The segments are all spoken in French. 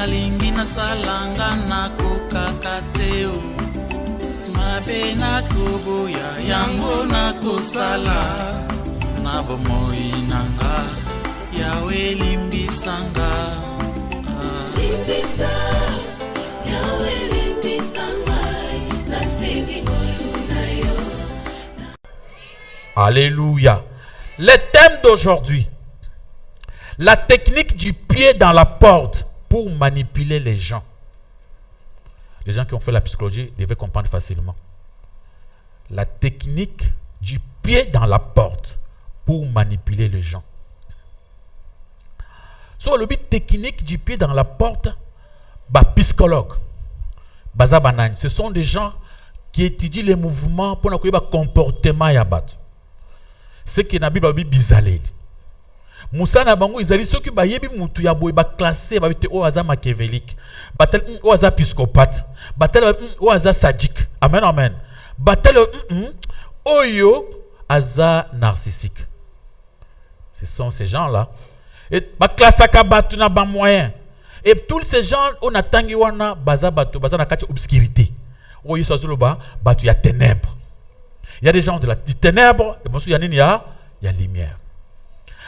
nalingi nasalanga nakokakateo mabe nakoboya yango nakosala na bomoi nanga yawe limbisanga limbisa yawe limbisanga nasengi ngoluna yo. Alléluia. Le thème d'aujourd'hui, la technique du pied dans la porte pour manipuler les gens. Les gens qui ont fait la psychologie devaient comprendre facilement. La technique du pied dans la porte pour manipuler les gens. Sur le but technique du pied dans la porte, psychologue, ce sont des gens qui étudient les mouvements pour le comportement yabat. Ce qui est dans la Bible bizalé. Moussa na bango izali soki ba yebi mutu ya boy ba classé ba bité o aza machiavélique batel o aza psychopathe batel o aza sadique. Amen amen. Batel oyo aza narcissique. Ce sont ces gens-là. Et ba classaka batu na ba moyen. Et tous ces gens on atangi wana baza batu baza na kati obscurité. Oyo sazoloba batu ya ténèbres. Il y a des gens de la ténèbre et bon il y a nini ya lumière.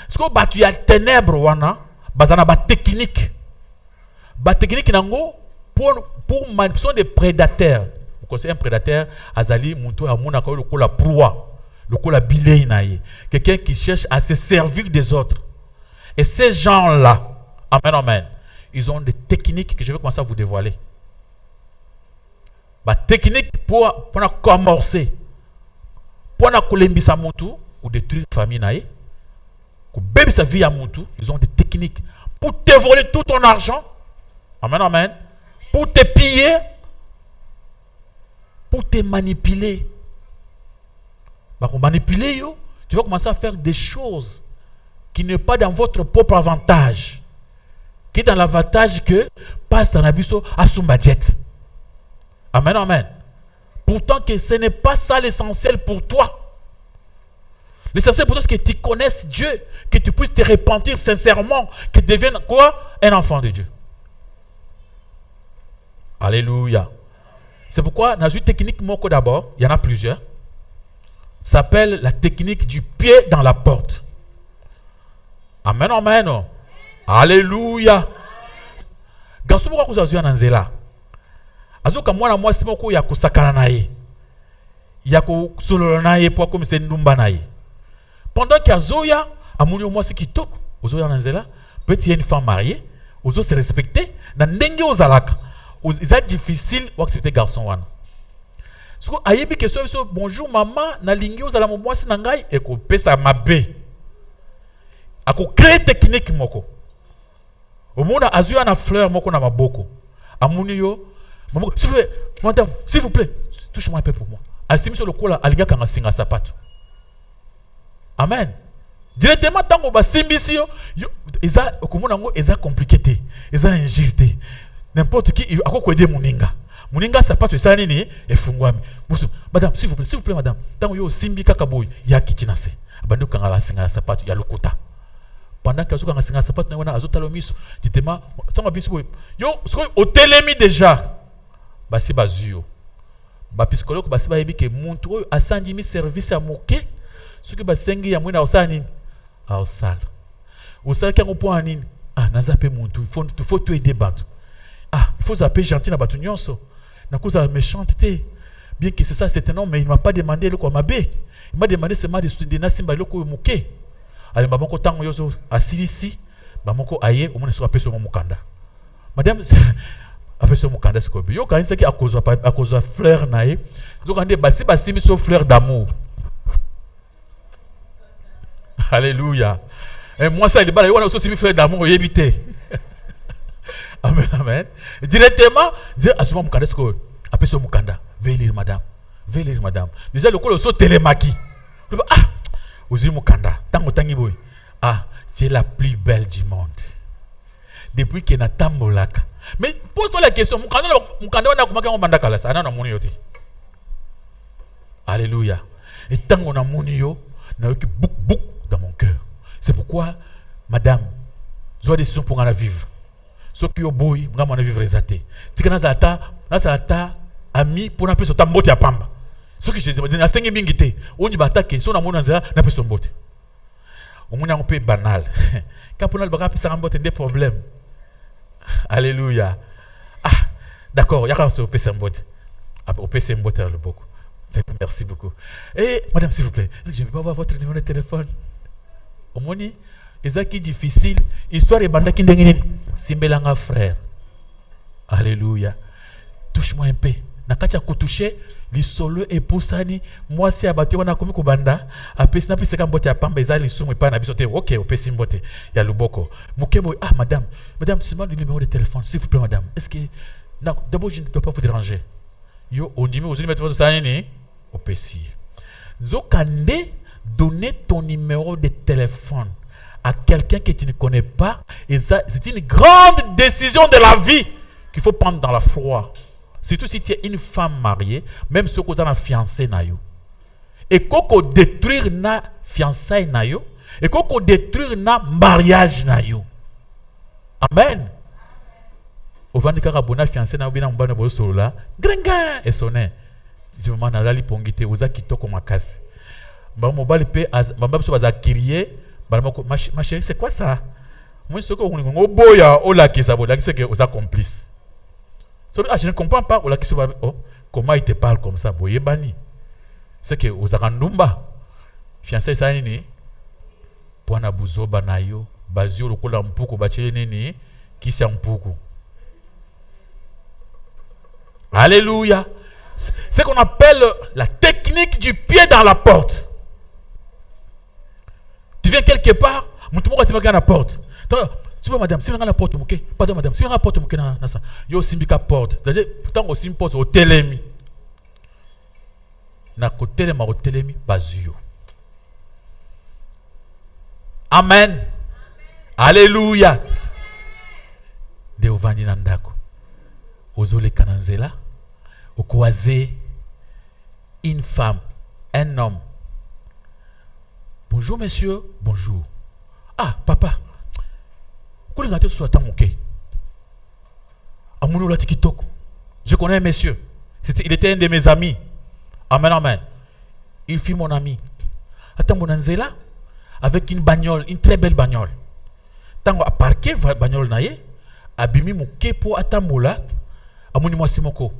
Ce que batu ya ténèbre wana bazana ba technique. Ba technique nango pour sont des prédateurs. Vous connaissez un prédateur azali muntu amuna ko lokola proie, lokola bilei naye. Quelqu'un qui cherche à se servir des autres. Et ces gens-là, amen amen, ils ont des techniques que je vais commencer à vous dévoiler. Ba technique pour amorcer, pour kolembisa muntu ou détruire la famille naye. Bébé sa vie à Moutou, ils ont des techniques pour te voler tout ton argent. Amen, amen. Pour te piller, pour te manipuler. Pour manipuler, tu vas commencer à faire des choses qui ne sont pas dans votre propre avantage, qui est dans l'avantage que passe dans l'abisso à son budget. Amen, amen. Pourtant que ce n'est pas ça l'essentiel pour toi. L'essentiel pour toi, c'est que tu connaisses Dieu, que tu puisses te repentir sincèrement, que tu deviennes quoi? Un enfant de Dieu. Alléluia. C'est pourquoi, dans une technique moko d'abord, il y en a plusieurs, ça s'appelle la technique du pied dans la porte. Amen, amen. Alléluia. Garçon, pourquoi vous avez un anzela? Azoka mwana moi si moko ya kusakana nae. Ya ko solo nae pour comme c'est ndumba nae. Pendant qu'il y a Zoya, à mon moi c'est qui toque, aux Zoya Nanzela, peut-être il y a une femme mariée, aux autres se respecter, dans n'engue aux alaka, c'est difficile d'accepter garçon wana. Ce que ayebi question bonjour maman, na lingi aux alamo moi c'est nangai et qu'on peut ça mabé, à qu'on crée technique moko. Au monde a Zoya na fleur moko na maboko, à mon yo, maman, s'il vous plaît, touche-moi un peu pour moi. Asimi sur le col à aliga kanga singa sapato. Amen. Directement, tant qu'on va simbisio, ils ont compliqué, ils ont ingilté. N'importe qui, il a quoi aider Muninga. Muninga, ça pas tout ça, et fungwami. Madame, s'il vous plaît, madame. Tant que simbi kakaboy, il y a kitinase. Abandon quand on va singa sapato, il y a le quota. Pendant que on va singa sapato, on a azotalomis. Dites-moi, tant qu'on va bien yo, au télémi déjà. Basi bazio. Ba psychologue, basi ba yebi que montre à 110 000 services à moquer. Ce que basengi ya mwina osani a osal osal kango po anini naza pe muntu il faut tout aider bantu il faut zapper gentil na batu nyonso na cause méchanteté bien que c'est ça c'est un homme mais il m'a pas demandé le quoi mabé il m'a demandé seulement de soutenir na simba loko moké ale baboko tango yozo asilisi bamoko aye au moins soit peso mukanda madame après ce mukanda c'est quoi yo kanisa ki à cause fleur nae zo kande basi miso fleur d'amour. Alléluia. Et moi, ça, il y a aussi fait d'amour et éviter. Amen, amen. Directement, dire à ce moment, après ce mukanda, veuillez lire madame. Veuillez lire madame. Déjà, le col est télémaki. Ozi mukanda. Tango tangi boy. Tu es la plus belle du monde. Depuis qu'il y a tambolaka. Mais pose-toi la question, mukanda, on a commencé à mandaka là. Ça, non, non, yote. Alléluia. Et tant qu'on a monio, on a eu beaucoup dans mon cœur. C'est pourquoi, madame, vous avez des décisions pour en vivre. Ce qui est beau, moi, mon avis, vrai, zate. Tu connais ça, ami, pour n'appeler ça, mbote à pamba. Ce que je dis, c'est un bingité. On y va attaquer, si on a mon anzera, n'appelle son mbote. On a un peu banal. Quand on a le bagage, ça a des problèmes. Alléluia. Ah, d'accord, il y a un peu de mbote. Au PC mbote, le beaucoup. Merci beaucoup. Et, madame, s'il vous plaît, est-ce que je ne peux pas avoir votre numéro de téléphone? Au moins, c'est qui difficile. Histoire est banda qui ndengine. Simbelanga frère. Alléluia. Touche-moi un peu. Nakacha kutoucher, li solo et poussani. Moi, si abattu, on a commis kubanda. Après, si n'a plus c'est quand botte à pamba, ils allaient soumettre pas n'abisoté. Ok, au PC mbote. Il y a le boko. Mokebo, ah, madame, c'est moi le numéro de téléphone. S'il vous plaît, madame. Est-ce que. Non, d'abord, je ne dois pas vous déranger. Yo, on dit, mais vous allez mettre votre sagne, au PC. Zokande, donner ton numéro de téléphone à quelqu'un que tu ne connais pas, et ça, c'est une grande décision de la vie qu'il faut prendre dans la foi. Surtout si tu es une femme mariée, même si tu es fiancée, et qu'on détruire na fiançailles nayo, et qu'on détruire na mariage nayo. Amen. Au vent de carabona fiancé na obina mbana bo solo gringa et sonné. Je me demande ali pongité oza kitoko makasi. Ba mobile pe mbamba so baza crier. Ma chérie, c'est quoi ça? Moi, ce que vous avez boya, ola qui s'abonne, c'est que vous êtes complice. Je ne comprends pas, ola qui s'abonne. Oh, comment il te parle comme ça? Boye bani. C'est que vous êtes en numba. Fiancé, ça y est. Poana buzo banayo, bazio le kola mpuku, bachele nini, qui c'est mpuku. Alléluia. C'est ce qu'on appelle la technique du pied dans la porte. Tu viens quelque part, mon tour tu me regardes la porte. Tu vois madame, si vous regardez la porte, ok? Pardon madame, si vous regardez la porte, ok na ça. Yo simbika porte. Pourtant aussi une porte au telemi. Na ko telema au telemi bazuyo. Amen. Alléluia. De ovandi na ndako. Ozole kananzela. Okoaze une femme, un homme. Bonjour monsieur, bonjour. Ah papa, je connais un monsieur. Il était un de mes amis. Amen, amen. Il fut mon ami. Attends, mon anzela, avec une bagnole, une très belle bagnole. Tango a parqué bagnole naye, abimi mouké pour atambola, amoni moi simoko.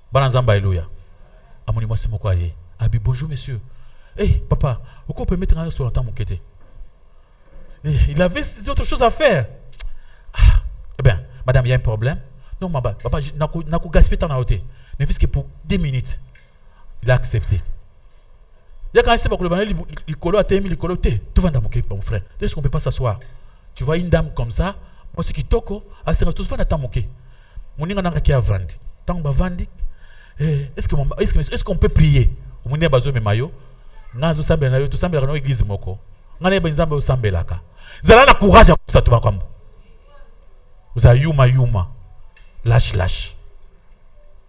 Bananzamba Alléluia. Amoni moi simoko aye. Abi bonjour monsieur. Hey, papa, pourquoi on peut mettre un sur le temps mon kété? Il avait d'autres choses à faire. Ah, eh bien, madame, il y a un problème. Non, papa, je n'ai pas gaspillé ton auto. Ne fais que pour 10 minutes. Il a accepté. Il y a quand même il colo a terminé, il colo té. Tout va dans mon frère. Est-ce qu'on ne peut pas s'asseoir? Tu vois une dame comme ça, moi c'est qui toko, à ce que tu vas dans mon ké. Mon ninga n'a qu'à vendre. Tant que vendre, est-ce qu'on peut prier? Mon ninga bazo me mayo. Nazo sambe na yo to sambe na église moko ngane ba nzambe osambe laka zala na courage ya kusa to bakambo uza yuma lâche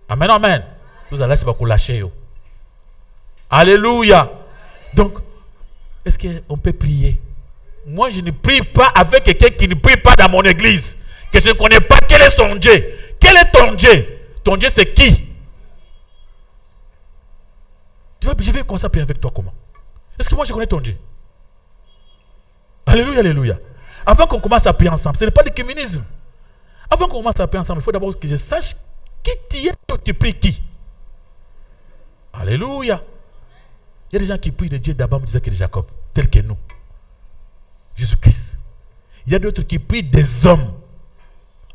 amen amen vous allez pas lâcher yo. Alléluia. Donc est-ce qu'on peut prier? Moi je ne prie pas avec quelqu'un qui ne prie pas dans mon église, que je ne connais pas. Quel est son Dieu? Quel est ton Dieu? Ton Dieu c'est qui? Je vais commencer à prier avec toi comment? Est-ce que moi je connais ton Dieu? Alléluia, alléluia. Avant qu'on commence à prier ensemble, ce n'est pas le communisme. Avant qu'on commence à prier ensemble, il faut d'abord que je sache qui tu es, tu pries qui. Alléluia. Il y a des gens qui prient de Dieu d'Abraham, Isaac et de Jacob, tels que nous. Jésus-Christ. Il y a d'autres qui prient des hommes.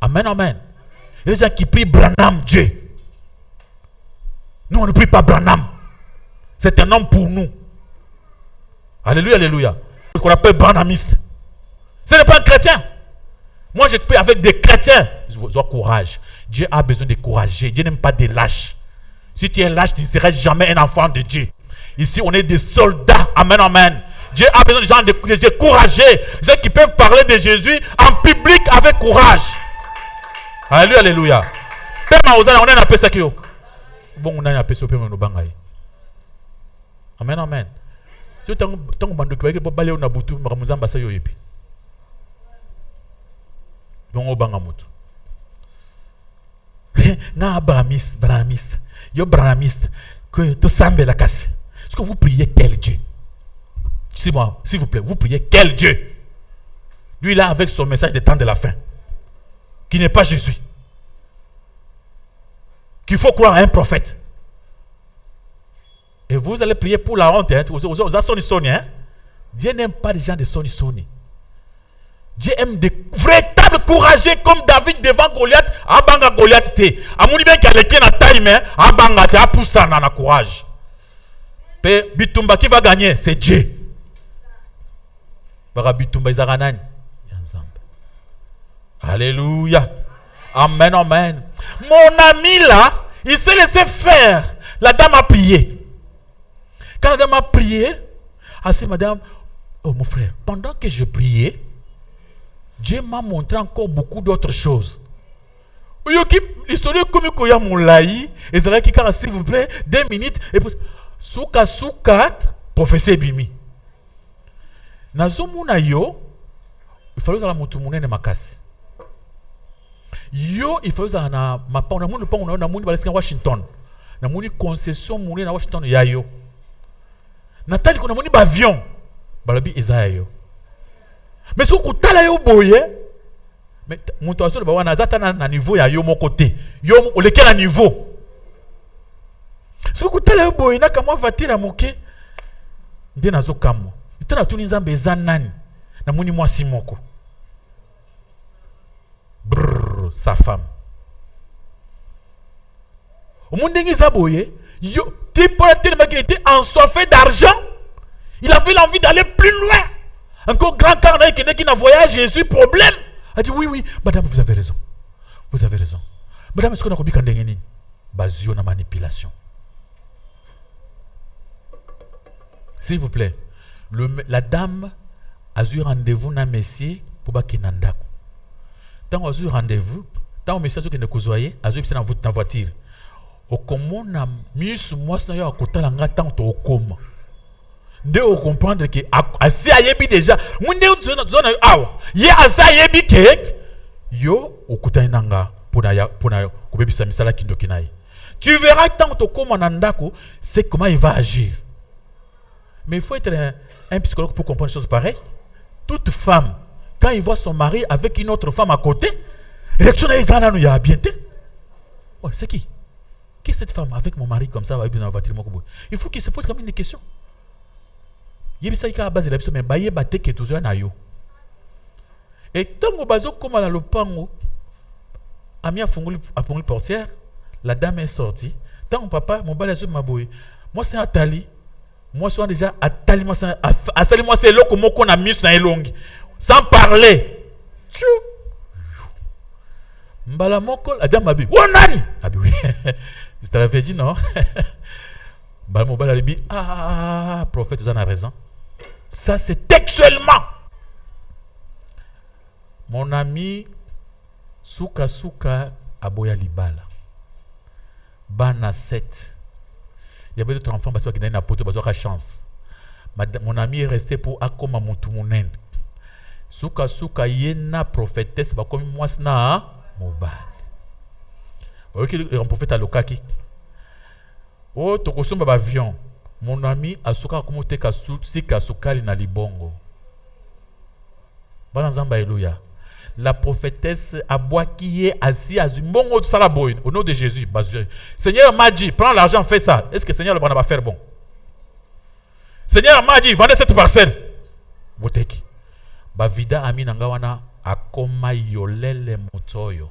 Amen, amen. Il y a des gens qui prient Branham, Dieu. Nous, on ne prie pas Branham. C'est un homme pour nous. Alléluia, alléluia. Ce qu'on appelle branhamiste. Ce n'est pas un chrétien. Moi, je prie avec des chrétiens. Ils ont courage. Dieu a besoin de courageux. Dieu n'aime pas des lâches. Si tu es lâche, tu ne seras jamais un enfant de Dieu. Ici, on est des soldats. Amen, amen. Dieu a besoin de gens de courageux. Des gens qui peuvent parler de Jésus en public avec courage. Alléluia, alléluia. On a appelé ça. Bon, on a appelé ça. Amen, amen. Je t'en bande que pour balayer on a boutu, maramuzamba ça yoyepi. Donc on banga mutu. Nga branamiste. Yo branamiste. Que tout semble la casse. Est-ce que vous priez quel Dieu? Dis-moi, s'il vous plaît, vous priez quel Dieu? Lui là avec son message des temps de la fin. Qui n'est pas Jésus. Qu'il faut croire à un prophète. Et vous allez prier pour la honte. Hein? Vous avez Sony. Hein? Dieu n'aime pas les gens de Sony. Dieu aime des véritables courageux comme David devant Goliath. Abanga Goliath te. Amuni bien qu'elle est na taille mais abanga te apoussa na courage. Pe bitumba qui va gagner c'est Dieu. Bara bitumba izaranani. Alléluia. Amen, amen. Mon ami là, il s'est laissé faire. La dame a prié. Quand la dame a prié, elle dit, madame, oh mon frère, pendant que je priais, Dieu m'a montré encore beaucoup d'autres choses. L'histoire comme il y a mon laï, et c'est là qui s'il vous plaît, 2 minutes, et puis, souka, professeur Bimi. Nazo muna yo, il fallait que la moutoumoune ne makasi. Yo, il fallait que la mapa, on a mouni pas, on a mouni balesika Washington. On a mouni concession mouni na Washington, ya yo. Natali qu'on a mouni avion, balabi eza yo. Mais si vous avez un boye, mais mon toit sur le bas, na niveau ya yo mon côté. Yo, lequel à niveau? Si vous avez un boye, na kama voiture à moke, ndé na zo kamo. Tu as tout nizambe zanani, na moni moi simoko. Brrr, sa femme. Au monde dengi zaboye, yo, type tellement qu'il était ensoiffé d'argent, il avait l'envie d'aller plus loin. Encore grand carnet qui n'a voyage, Jésus, problème. Elle dit oui, madame, vous avez raison. Vous avez raison. Madame, est-ce qu'on a compris quand on basio na manipulation? S'il vous plaît, la dame a eu rendez-vous na messie pour ba kinanda. Tant a eu rendez-vous, tant monsieur qui ne cousoyer, a eu dans votre voiture. Au comment na mis moi na yo akota langa tant au coma. De comprendre que asi ayebi déjà munde zona awa ye asa ayebi ke yo okuta nanga pona kobebisa misala kindoki naye. Tu verras tant to koma na ndako c'est comment il va agir. Mais il faut être un psychologue pour comprendre des choses pareilles. Toute femme quand il voit son mari avec une autre femme à côté, réaction na izana no ya bien te. Oh, c'est qui est cette femme avec mon mari comme ça va dans la voiture? Il faut qu'il se pose quand même des questions. Yebisa ika base la biso mais baye bate ke tozo na yo. Et tango bazo koma na lopango ami afunguli portière, la dame est sortie. Tant papa mon bala zo maboy. Moi c'est atali. Moi c'est déjà atali moi c'est asali moi c'est loko moko na mus na elongi. Sans parler. Mbala moko la dame abi. Oh nani? Abi oui. C'est la dit non. Mbala mon bala libi prophète vous en a raison. Ça c'est textuellement. Mon ami Souka aboya libala. Bana 7. Il y avait d'autres enfants parce qu'il y a une poto parce chance. Mon ami est resté pour akoma mutumunene. Souka yena prophétesse ba comme moi na mobile. OK le prophète alokaki. Oh tokosomba ba avion. Mon ami asuka komote ka sika sukali na libongo. Bana nzamba eluya. La prophétesse aboaki est assis à Zimbongo Salaboy au nom de Jésus. Seigneur m'a dit, prends l'argent, fais ça. Est-ce que Seigneur va faire bon? Seigneur m'a dit, vendez cette parcelle. Boteki. Bavida aminanga wana akoma yolele motoyo.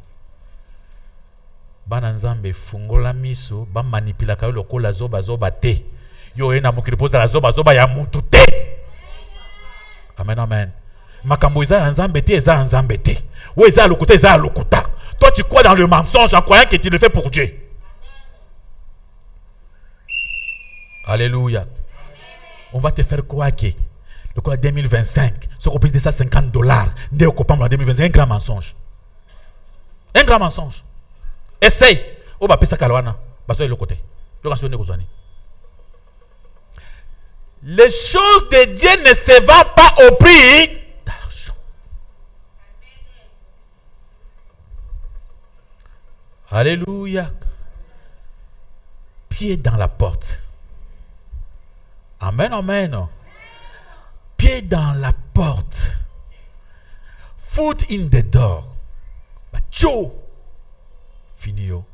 Bana nzambe fungola miso ba manipula ka lokola zoba te. Yo ena mokili poza la zoba ya mutu te. Amen. Makambo eza nzambe te eza nzambe te. Ou eza lokuta eza lokuta. Toi tu crois dans le mensonge en croyant que tu le fais pour Dieu. Alléluia. On va te faire croire que le quoi 2025, ce qu'on peut de ça $50, dès au copain en 2025, un grand mensonge. Un grand mensonge. Essaye. On va payer ça kalwana. Baso le côté. Les choses de Dieu ne se vendent pas au prix d'argent. Alléluia. Pied dans la porte. Amen, amen. Pied dans la porte. Foot in the door. Bacho. Fini yo.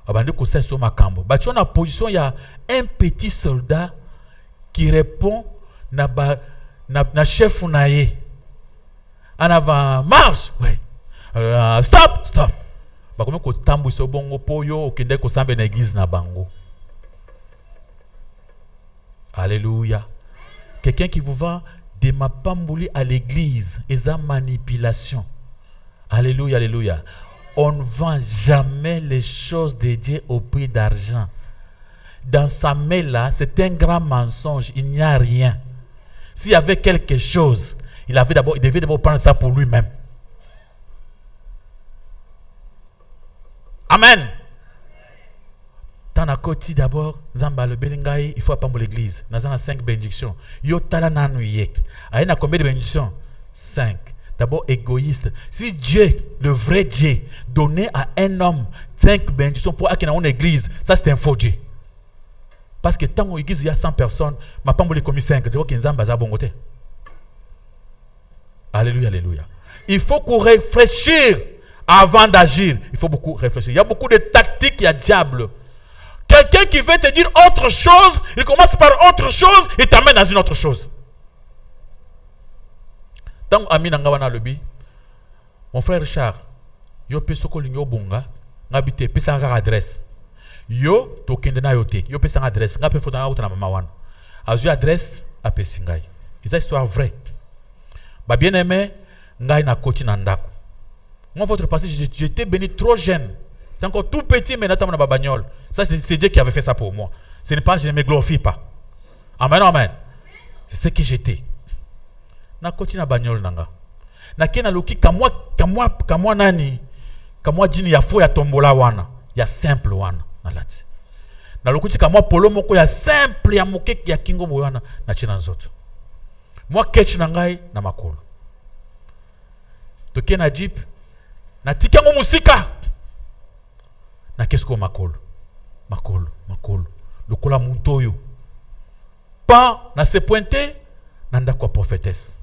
Abandi kosa so makambo. Bacho na position, il y a un petit soldat qui répond na chef naye. En avant, marche. Ouais. Stop, stop. Ba comme ko tambu so bongo poyo okende ko sambe na église na bango. Alléluia. Quelqu'un qui vous vend des mapambouli à l'église, et ça manipulation. Alléluia, alléluia. On ne vend jamais les choses de Dieu au prix d'argent. Dans sa main là, c'est un grand mensonge. Il n'y a rien. S'il y avait quelque chose, il devait d'abord prendre ça pour lui-même. Amen. Dans la côte d'abord, Zamba le Belingaï, il faut apprendre l'église. Nous avons 5 bénédictions. Yo tala nanuyek. Aïe na combien de bénédictions? 5. D'abord égoïste. Si Dieu, le vrai Dieu, donnait à un homme 5 bénédictions pour qu'il ait une église, ça c'est un faux Dieu. Parce que tant l'église il y a 100 personnes, ma pas les commis 5. Tu vois qu'il y a un bon côté. Alléluia, alléluia. Il faut qu'on réfléchisse avant d'agir. Il faut beaucoup réfléchir. Il y a beaucoup de tactiques, il y a diable. Quelqu'un qui veut te dire autre chose, il commence par autre chose, il t'amène dans une autre chose. Tant ami nangawana lobi, mon frère Richard, yo pe soko lingo bunga, ngabite pesa nga adresse. Yo to kende na yote, yo pesa adresse, nga pe foto na uta na mama wana. Azu adresse a pesingai. C'est histoire vraie. Ba bien aimé, ngai na koti na ndako. Moi votre passé, j'étais béni trop jeune. C'est encore tout petit, mais notamment dans bagnole. Ça, c'est Dieu qui avait fait ça pour moi. Ce n'est pas, je ne me glorifie pas. Amen, amen. C'est ce que j'étais. Na koti na bagnole nanga. Na kena loki kamwa nani. Kamwa jini ya fo ya tombola wana. Ya simple wana. Na lati. Na lokuti kamwa polo moko ya simple ya moke ya kingo boyana. Na china nzoto. Moi ketch na ngai na makolo. Toke na jeep. Na tikango musika. Na qu'est-ce qu'on makolo lokola muntoyo pas na se pointer nanda kwa prophétesse.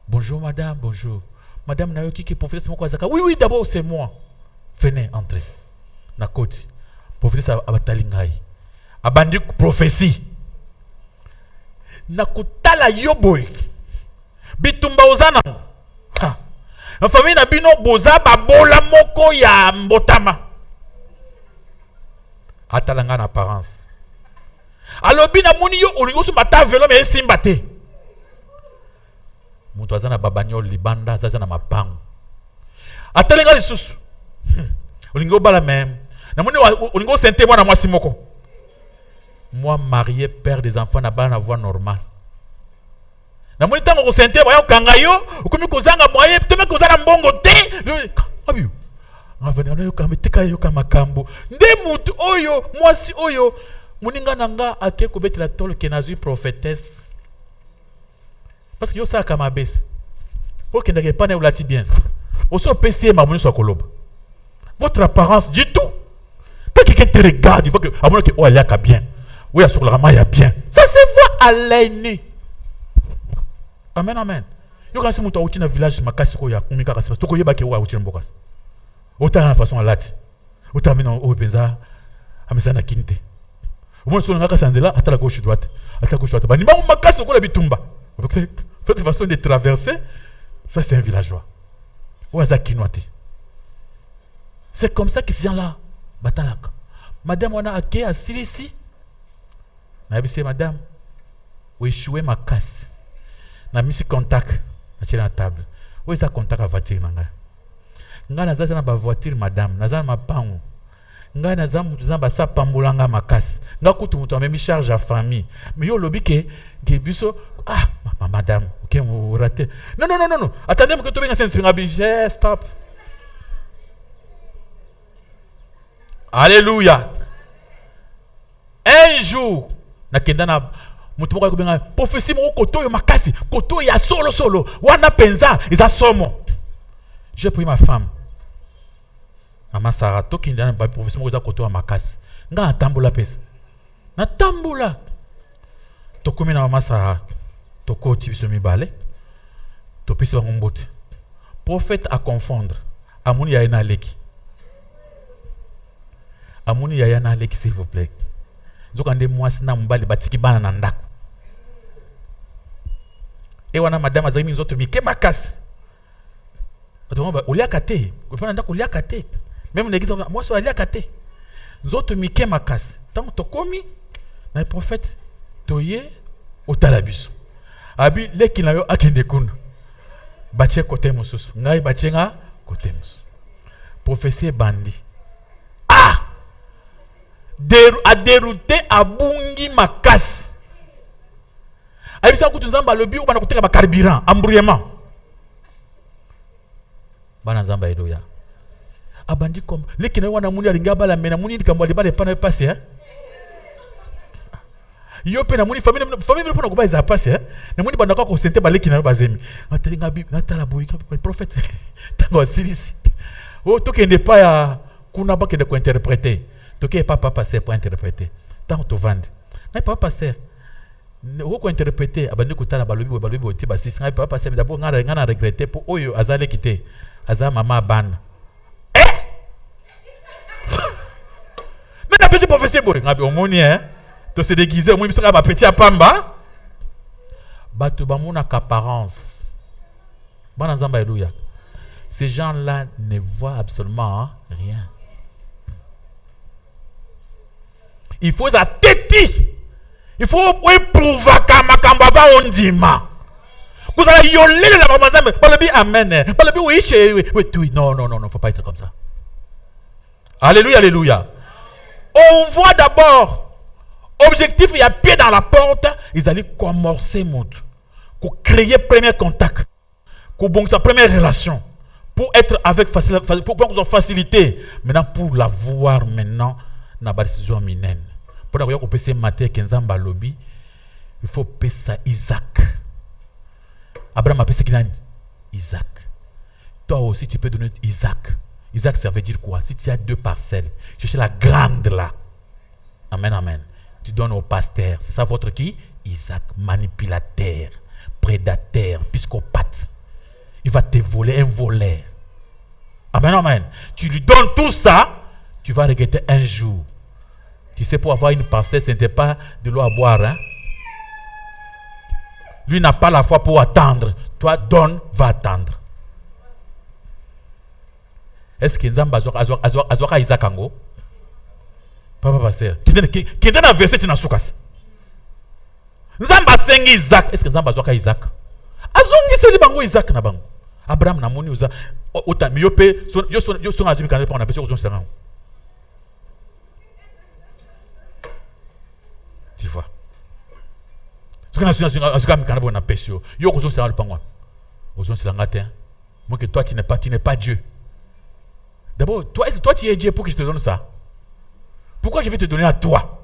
Bonjour madame, bonjour madame, na yoki ki prophétesse moko azaka. Oui d'abord c'est moi. Venez entrer na koti prophétesse abatali ngai abandi prophétie na kutala yoboy bitumba ozana ha na famille na bino boza babola moko ya mbotama. Atalanga en apparence. Alors bina moni yo olingo so mata velo mais simba te. Mutu azana babanyol libanda azana mapango. Atalanga lisusu. Olingo bala même. Na moni olingo sente mwana mwasi moko. Moi marié, père des enfants na bana voix normale. Na moni tango ko sente ba yo kangayo, okomi kozanga moye, teme kozana mbongo te. Abiyo. Avenir yo kameteka yo kamakambo nde mutu oyo mwasi oyo muninga nanga ake ko betela tolo kenazu prophétesse parce que yo sa kama bes pour que ne pas ne ulati bien oso pc ma moni so koloba votre apparence dit tout quand quelqu'un te regarde il faut que abona que oh aliaka bien oui à sur la maya bien ça se voit à l'œil nu. Amen, amen. Yo quand c'est mutu outi na village makasi ko ya kumika kasi to ko yeba ke wa outi mbokasi. Autant la façon à l'ati. Autant maintenant au penza amesana kinte. Au moins sur ngaka sanzela à la gauche droite. À la gauche droite. Ba ni ba makasi ko la bitumba. Faites façon de traverser. Ça c'est un villageois. Oaza kinoate. C'est comme ça que ces gens-là batalaka. Madame on a aké à Silisi. Na bise madame. Ou échoué ma casse. Na mis contact à la table. Où est ça contact à voiture nanga? Nga naza na ba voiture madame naza na mapango nga naza mutu zamba sa pambolanga makasi nga kutu mutu amemi charge à famille mais yo lobi ke biso madame OK vous ratez non attendez que to benga sensi ngabi stop. Alléluia. Un jour nakenda na mutu moko ko benga prophétie moko koto yo makasi koto ya solo wana penza iza somo. J'ai pris ma femme. Mama Sarah, toki ndana ba professeur mo za koto wa makasi. Nga atambola pesa. Na tambola. Tokomi na Mama Sarah. Toko ti biso mibale. Topisi bango mbote. Prophète à confondre. Amuni ya na leki. Amuni ya na leki s'il vous plaît. Zokande mwasi na mbali batiki bana na ndako. Et wana madame azami nzoto mike makasi. Otomba olia kate, ko fana ndako olia kate. Même l'église moi so olia kate. Nzoto mike makasi. Tant tokomi na prophète toye otalabiso. Abi leki na yo akende kuna. Bache côté mosusu. Ngai bache nga côté mosusu. Professeur bandi. Ah! A dérouté a bungi makasi. Abisa kutu nzamba lobi ubana kuteka ba carburant, embrouillement. Bana nzamba edoya. Abandi comme leki na wana muni alinga bala mena muni dikambo libale pana passe hein. Yo pe na muni famille pona ko ba za passe hein. Na muni banda ko sente ba leki na bazemi. Atalinga bi na tala boy ka prophète. Tango silisi. Oh tokende pa ya kuna ba kende ko interpréter. Toke papa passer pour interpréter. Tant to vendre. Na papa passer. Où ko interpréter abandi kutala balobi oti ba sisi. Na papa passer d'abord ngana regretter pour oyo azale kité. Aza mama ban. Mais na petit professeur boy ngabi omoni hein. To se déguiser au moins biso ba petit apamba. Bato ba mona apparence. Bana nzamba eluya. Ces gens-là ne voient absolument rien. Il faut ça téti. Il faut éprouver makambo va ondima. Vous allez yoler la maman balabi amen. Balabi oui chérie. Oui non, faut pas être comme ça. Alléluia, alléluia. On voit d'abord objectif il y a pied dans la porte, ils allaient commencer mode. Pour créer premier contact. Pour bon sa première relation. Pour être avec facilité, pour faciliter. Maintenant pour la voir maintenant na ba décision minene. Pour la ko pese maté kenzamba lobby, il faut pesa Isaac. Abraham a pese kinani? Isaac. Toi aussi tu peux donner Isaac. Isaac ça veut dire quoi? Si tu as 2 parcelles, cherchez la grande là. Amen amen. Tu donnes au pasteur. C'est ça votre qui? Isaac, manipulateur, prédateur, psychopathe. Il va te voler, un voleur. Amen amen. Tu lui donnes tout ça, tu vas regretter un jour. Tu sais, pour avoir une parcelle, ce n'était pas de l'eau à boire. Hein? Lui n'a pas la foi pour attendre. Toi, donne, va attendre. Est-ce que Nzamba azwaka Isaac ango? Papa pasteur. Qui donne un verset dans Soukas? Nzamba sengi Isaac. Est-ce que Nzamba azwaka Isaac? Azongi seli bango Isaac na bango. Abraham na moni uza. Ota miyope yo son azimi kanel pa on appelle ça serang. Tu vois. Ce qu'on a sur un canal on appelle ça. Yo ko serang le pangwa. Ozon seranga te. Moi que toi tu n'es pas Dieu. D'abord, toi tu es Dieu pour que je te donne ça. Pourquoi je vais te donner à toi?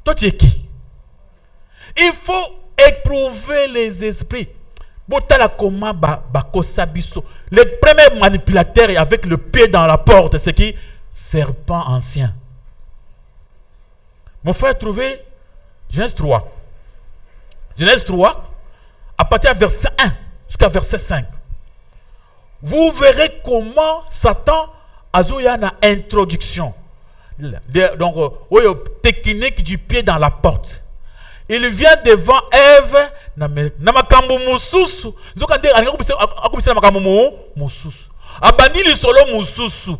Toi tu es qui? Il faut éprouver les esprits. Le premier manipulateur avec le pied dans la porte, c'est qui? Serpent ancien. Mon frère, trouvé Genèse 3. Genèse 3, à partir du verset 1 jusqu'à verset 5. Vous verrez comment Satan a une introduction. Donc, technique du pied dans la porte. Il vient devant Ève na makambo mususu. Zokande akubisa makambo mususu. Abandi li solo mususu.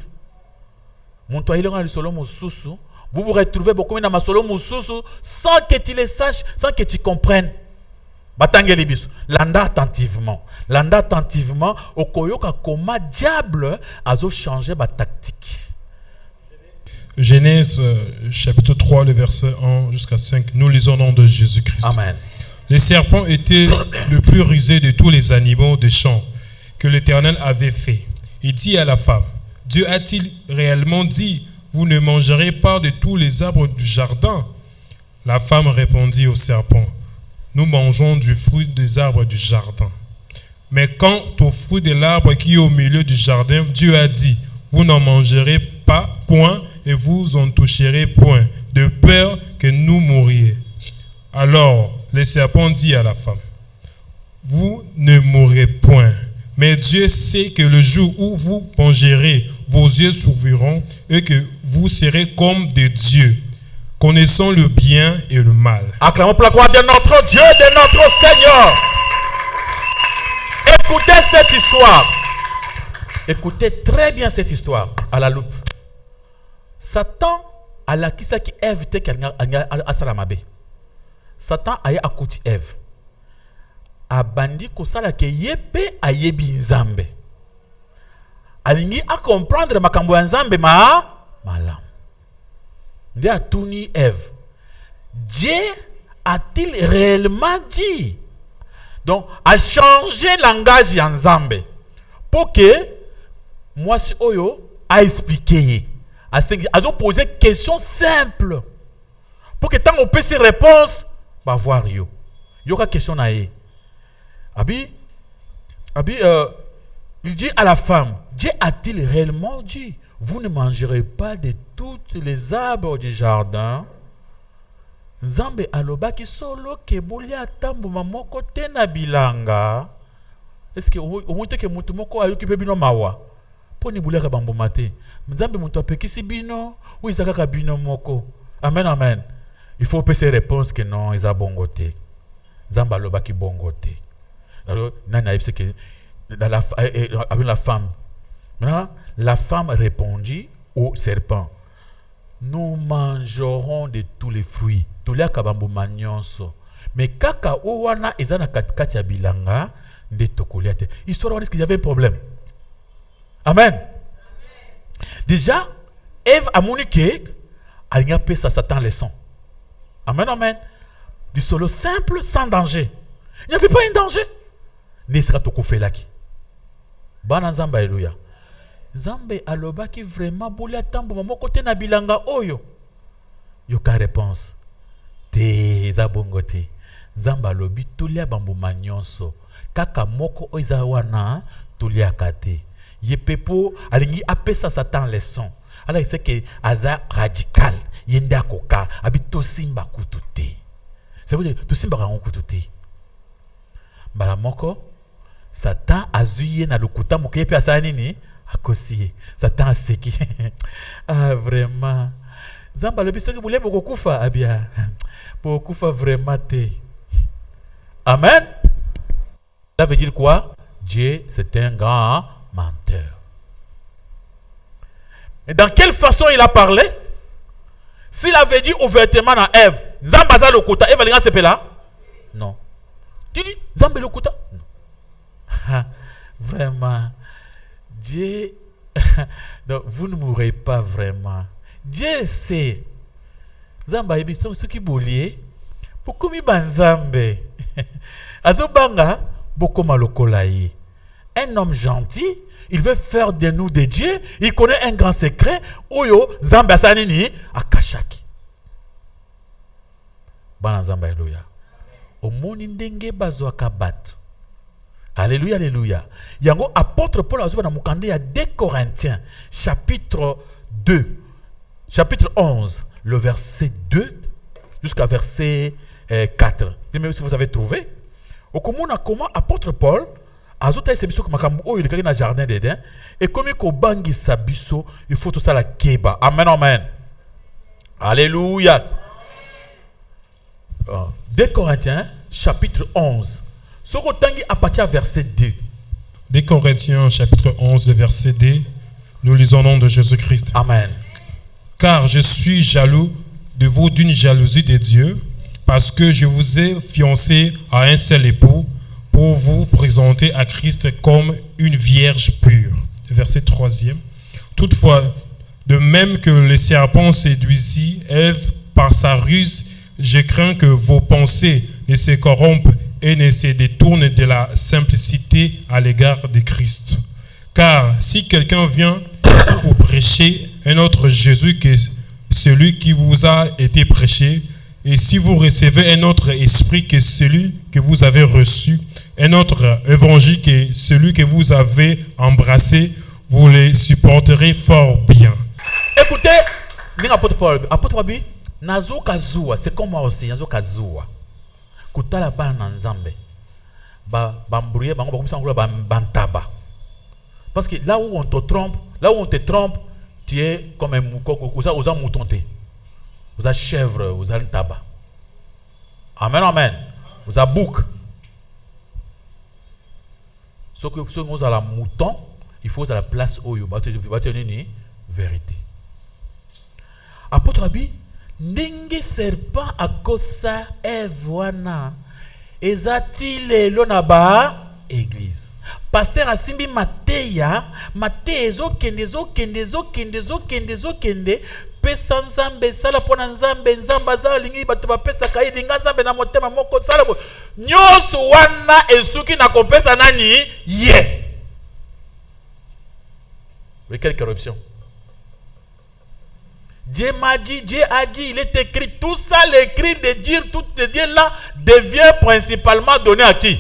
Monto ile ngana li solo mususu. Vous vous retrouvez beaucoup dans ma solo mususu sans que tu le saches, sans que tu comprennes. Batangeli biso. Landa attentivement. Okoyoka koma diable azo changer ba tactique. Genèse chapitre 3, le verset 1 jusqu'à 5, nous lisons au nom de Jésus-Christ. Amen. Le serpent était le plus rusé de tous les animaux des champs que l'Éternel avait fait. Il dit à la femme, Dieu a-t-il réellement dit, vous ne mangerez pas de tous les arbres du jardin? La femme répondit au serpent, nous mangeons du fruit des arbres du jardin. Mais quant au fruit de l'arbre qui est au milieu du jardin, Dieu a dit, vous n'en mangerez pas point et vous en toucherez point, de peur que nous mouriez. Alors le serpent dit à la femme, vous ne mourrez point, mais Dieu sait que le jour où vous mangerez, vos yeux s'ouvriront et que vous serez comme des dieux, connaissant le bien et le mal. Acclamons pour la gloire de notre Dieu, de notre Seigneur. Écoutez cette histoire. Écoutez très bien cette histoire à la loupe. Satan a la kisa qui Ève te a salamabe. Satan a ya akuti Ève. A bandi ko sala ke yepe a yebi nzambe. Alingi a comprendre makambo ya nzambe malam. Nde a tuni Ève. Dieu a-t-il réellement dit? Donc, a changé langage ya nzambe pour que moi si oyo a expliqué. A posé question simple pour que tant on peut ces réponses va voir yo. Yo ka question na ye. Il dit à la femme, Dieu a-t-il réellement dit, vous ne mangerez pas de toutes les arbres du jardin? Nzambe alobaki solo ke bolia tambo mamoko te na bilanga. Est-ce que au moins que mutu moko ayoki pe bino mawa? Poni bolia ka bambo mate. Nzambe mutu apekisi bino ou izaka bino moko. Amen, amen. Il faut passer réponse que non, ils a bongoté. Nzambe alobaki bongoté. Alors, nana c'est que avec la femme. Maintenant, la femme répondit au serpent. Nous mangerons de tous les fruits. Mais kaka owana ezana katikati ya bilanga nde tokolia te. Histoire on est qu'il y avait un problème. Amen. Déjà, Ève a moniqué, elle n'y a pas ça Satan leçon. Amen, amen. Du solo simple, sans danger. Il n'y avait pas un danger. Ne sera toko felaki. Bana nzamba eluya. Nzambe alobaki vraiment bolia tambo mamo kote na bilanga oyo. Yoka réponse. Te zabongo te. Nzamba lobi tolia bambo manyonso. Kaka moko oiza wana tolia kate. Yepepo alingi apesa Satan leçon. Alors il sait que aza radical. Yenda koka abito simba kutute. Ça veut dire to simba rango kutute. Bala moko Satan azuye na lokuta moke pe asa nini akosi. Satan aseki. Ah vraiment. Nzamba lobi soki boule boko kufa abia. Pour kufa vraiment te. Amen. Ça veut dire quoi? Dieu c'est un grand menteur. Et dans quelle façon il a parlé? S'il avait dit ouvertement à Ève, Zambaza lokuta, Ève allinga sepela? Non. Tu dis Zambe lokuta? Non. Vraiment. Dieu donc vous ne mourrez pas vraiment. Dieu sait. Zamba ebisa ce qui bolie pourquoi mi banzambe azobanga bokoma lokolayi. Un homme gentil, il veut faire de nous des dieux, il connaît un grand secret oyo Zamba sanini akashaki. Bana Zamba haleluya. Omoni ndenge bazwa kabat. Alléluia, alléluia. Yango apôtre Paul azoba na mukande ya 2 Corinthiens chapitre 2 chapitre 11 le verset 2 jusqu'à verset 4. Même si vous avez trouvé. Au comment apôtre Paul azota esebiso ko makambo oyo lekaki na jardin d'Éden et comme ko bangi sabiso il faut tout ça la keba. Amen, amen. Alléluia. 2 Corinthiens chapitre 11. Sorotangi à partir verset 2. 2 Corinthiens chapitre 11 le verset 2. Nous lisons au nom de Jésus-Christ. Amen. Car je suis jaloux de vous d'une jalousie de Dieu, parce que je vous ai fiancé à un seul époux pour vous présenter à Christ comme une vierge pure. Verset 3e. Toutefois, de même que le serpent séduisit Ève par sa ruse, je crains que vos pensées ne se corrompent et ne se détournent de la simplicité à l'égard de Christ. Car si quelqu'un vient vous prêcher un autre Jésus que celui qui vous a été prêché, et si vous recevez un autre esprit que celui que vous avez reçu, un autre évangile que celui que vous avez embrassé, vous les supporterez fort bien. Écoutez, apôtre Paul, nazo kazua, c'est comme moi aussi, nazo kazua. Kutala ba nanzambe. Bambrouiller, bantaba. Parce que là où on te trompe, tu es comme un mouton. Vous avez chèvre, vous avez tabac. Amen, amen. Vous avez bouc. Sauf que si vous avez la mouton, il faut à la place où vous avez une vérité. Apôtre Abi, n'enge serpent à kosa evwana. Ezati l'onaba église. Pasteur Asimbi Mateya ezokende pesa nzambe sala pona nzambe azala lingi bato bapesa kai linga nzambe na motema moko sala nyoso wana esuki na kopesa nani ye. Oui, quelle corruption. Dieu m'a dit, Dieu a dit, il est écrit, tout ça, l'écrit de dire, tout de Dieu là, devient principalement donné à qui?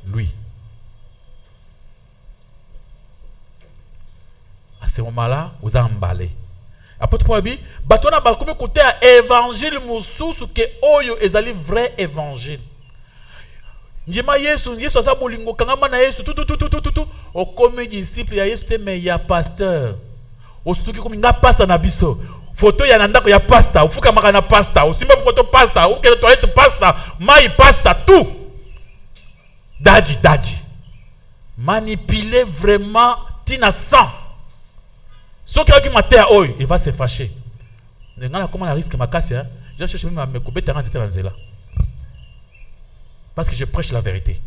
Lui. À ce moment-là, vous avez emballé. Apôtre Paul dit, batona bakomi côté à évangile mususu ke oyo ezali vrai évangile. Njima Yesu asa bolingo kangama na Yesu tout o komi disciple ya Yesu mais ya pasteur. O suki komi nga pasteur na biso. Photo ya nandako ya pasta, ufuka makana pasta, usimba photo pasta, ukele toilette pasta, mai pasta, tout. Dadji. Manipuler vraiment tina sang. Ce qui a ma terre, il va se fâcher. Comment la risque ma casse, je cherche même à me couper terrain là. Parce que je prêche la vérité.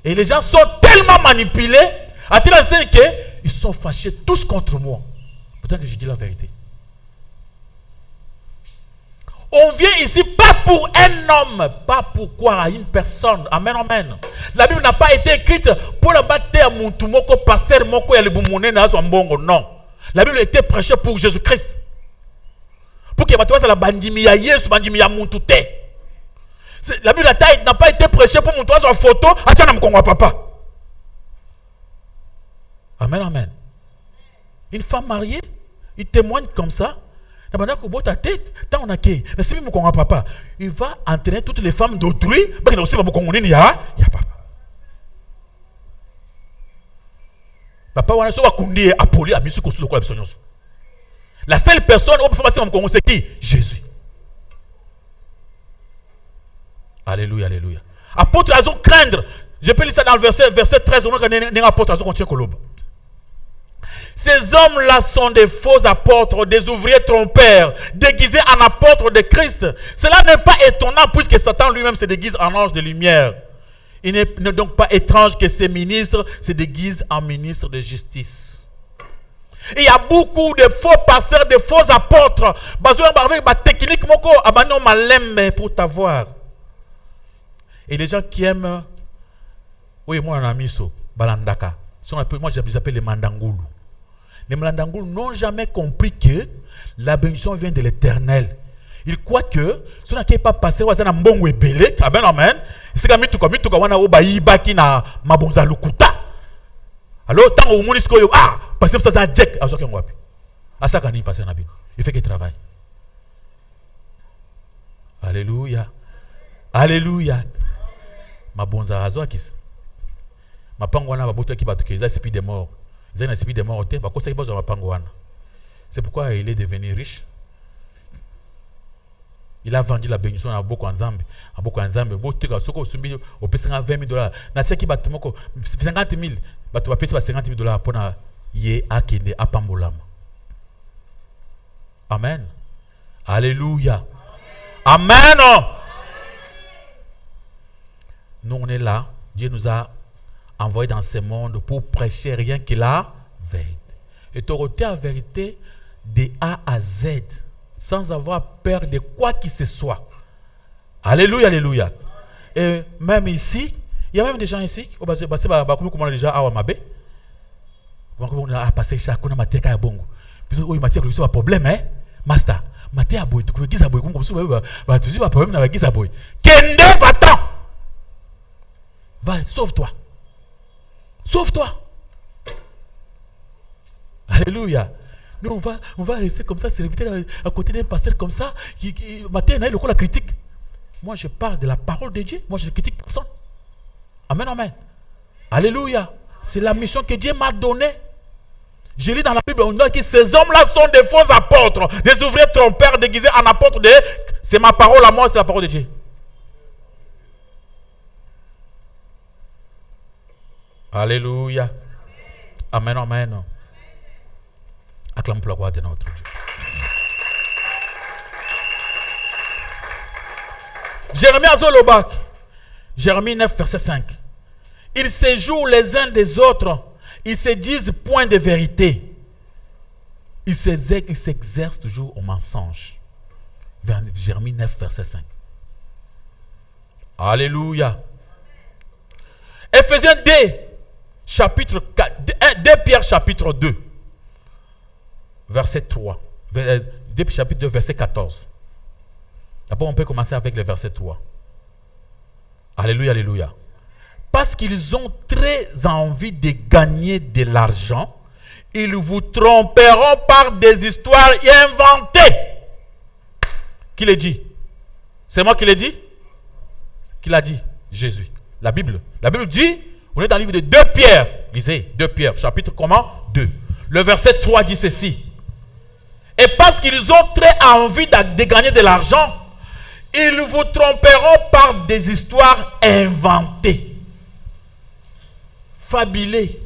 Et les gens sont tellement manipulés, à tel point qu'ils sont fâchés tous contre moi. Pourtant que je dis la vérité. On vient ici pas pour un homme, pas pour croire à une personne. Amen, amen. La Bible n'a pas été écrite pour la bataille à Moutoumoko, pasteur Moko, non. La Bible a été prêchée pour Jésus-Christ. Pour que la bandimi ya Yesu, bandimi ya Moutouté. La Bible n'a pas été prêchée pour Moutoué sur photo, attends, je ne papa. Amen, amen. Une femme mariée, il témoigne comme ça. Il va entraîner toutes les femmes d'autrui. La seule personne qui peut faire ça, c'est qui? Jésus. Alléluia, alléluia. Apôtre Azo craindre. Je peux lire ça dans le verset 13. Apôtre Azo contient Koloba. Ces hommes-là sont des faux apôtres, des ouvriers trompeurs, déguisés en apôtres de Christ. Cela n'est pas étonnant puisque Satan lui-même se déguise en ange de lumière. Il n'est donc pas étrange que ces ministres se déguisent en ministres de justice. Et il y a beaucoup de faux pasteurs, de faux apôtres. Technique pour t'avoir. Et les gens qui aiment, oui, moi on a mis ça, Balandaka. Moi je les appelle les Mandangoulou. Les Mandangoulou n'ont jamais compris que la bénédiction vient de l'Éternel. Ils croient que ce n'est pas passé, c'est un bon webele, amen, amen. C'est comme tu wana obayi baki na mabonza lukuta. Alors tant au monde isko parce que ça c'est un jack, azoke ngwapi. Asa kani passer na bin. Il fait qu'il travaille. Alléluia. Alléluia. Mabonza azokis. Mapango wana baboto ki batuke za esprit de mort. Ils ont un esprit de mort, c'est pourquoi il est devenu riche. Il a vendu la bénédiction à beaucoup en Zambie. À beaucoup en Zambie. Beaucoup de gens qui ont payé $20 000. Na qui bat 50 000. Bat va payer $50 000 pour na yé akende apambolama. Amen. Alléluia. Amen. Nous on est là. Dieu nous a envoyé dans ce monde pour prêcher rien que la vérité. Et t'aurais la vérité de A à Z, sans avoir peur de quoi qu'il ce soit. Alléluia, alléluia. Et même ici, il y a même des gens ici, comment déjà à Wamabe, on a passé chaque année matin à Bongo. Puis il m'a dit que c'est un problème, hein, master. Matin à Boy, tu veux dire à Boy, comme ça, tu as un problème avec Giza Boy. Kende va-t'en. Va, sauve-toi. Sauve-toi. Alléluia. Nous, on va rester comme ça, servir à côté d'un pasteur comme ça, matin, il a la critique. Moi, je parle de la parole de Dieu. Moi, je ne critique personne. Amen, amen. Alléluia. C'est la mission que Dieu m'a donnée. Je lis dans la Bible, on dit que ces hommes-là sont des faux apôtres, des ouvriers trompeurs déguisés en apôtres de... C'est ma parole à moi, c'est la parole de Dieu. Alléluia. Amen, amen. Acclame pour la gloire de notre Dieu. Jérémie Azolobak, Jérémie 9, verset 5. Ils se jouent les uns des autres, ils se disent point de vérité. Ils s'exercent toujours au mensonge. Jérémie 9, verset 5. Alléluia. Éphésiens 2, chapitre 4, 2 Pierre chapitre 2, verset 3. 2 chapitre 2, verset 14. D'abord, on peut commencer avec le verset 3. Alléluia, alléluia. Parce qu'ils ont très envie de gagner de l'argent, ils vous tromperont par des histoires inventées. Qui l'a dit? C'est moi qui l'ai dit? Qui l'a dit? Jésus. La Bible dit, on est dans le livre de 2 Pierre. Lisez, 2 Pierre, chapitre comment? 2. Le verset 3 dit ceci. Et parce qu'ils ont très envie de gagner de l'argent, ils vous tromperont par des histoires inventées. Fabulées.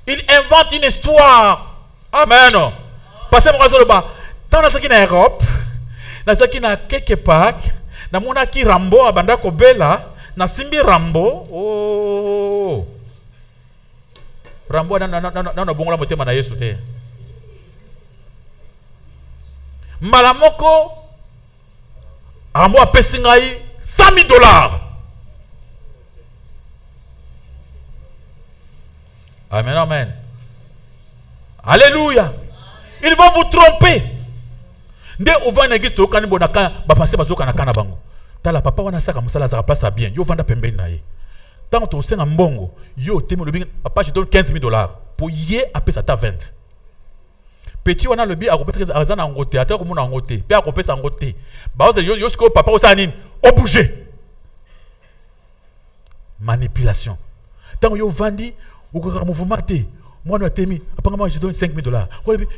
Ils inventent une histoire. Amen. Passez-moi sur le bas. Dans la Europe, dans la quelque part, dans mon aki Rambo, à Banda Kobela, na Simbi Rambo, oh. Rambo, na bongo la moté manaye soute. Malamoko, Rambo a payé $100,000. Amen, amen. Alléluia. Ils vont vous tromper. Dès où va une église, tu vas passer par le canal. Tala papa wana saka musala za place bien. Yo vanda pembeni na ye. Tant to senga mbongo, yo temo le bien, papa je donne $15,000 pour yé apé ça ta 20. Petit wana le bien a kopesa azana ngote, ata ko mona ngote, pe a kopesa ngote. Ba yo sko papa osani o bouger. Manipulation. Tant yo vandi ou ko mouvement té. Moi no temi, apanga moi je donne $5,000.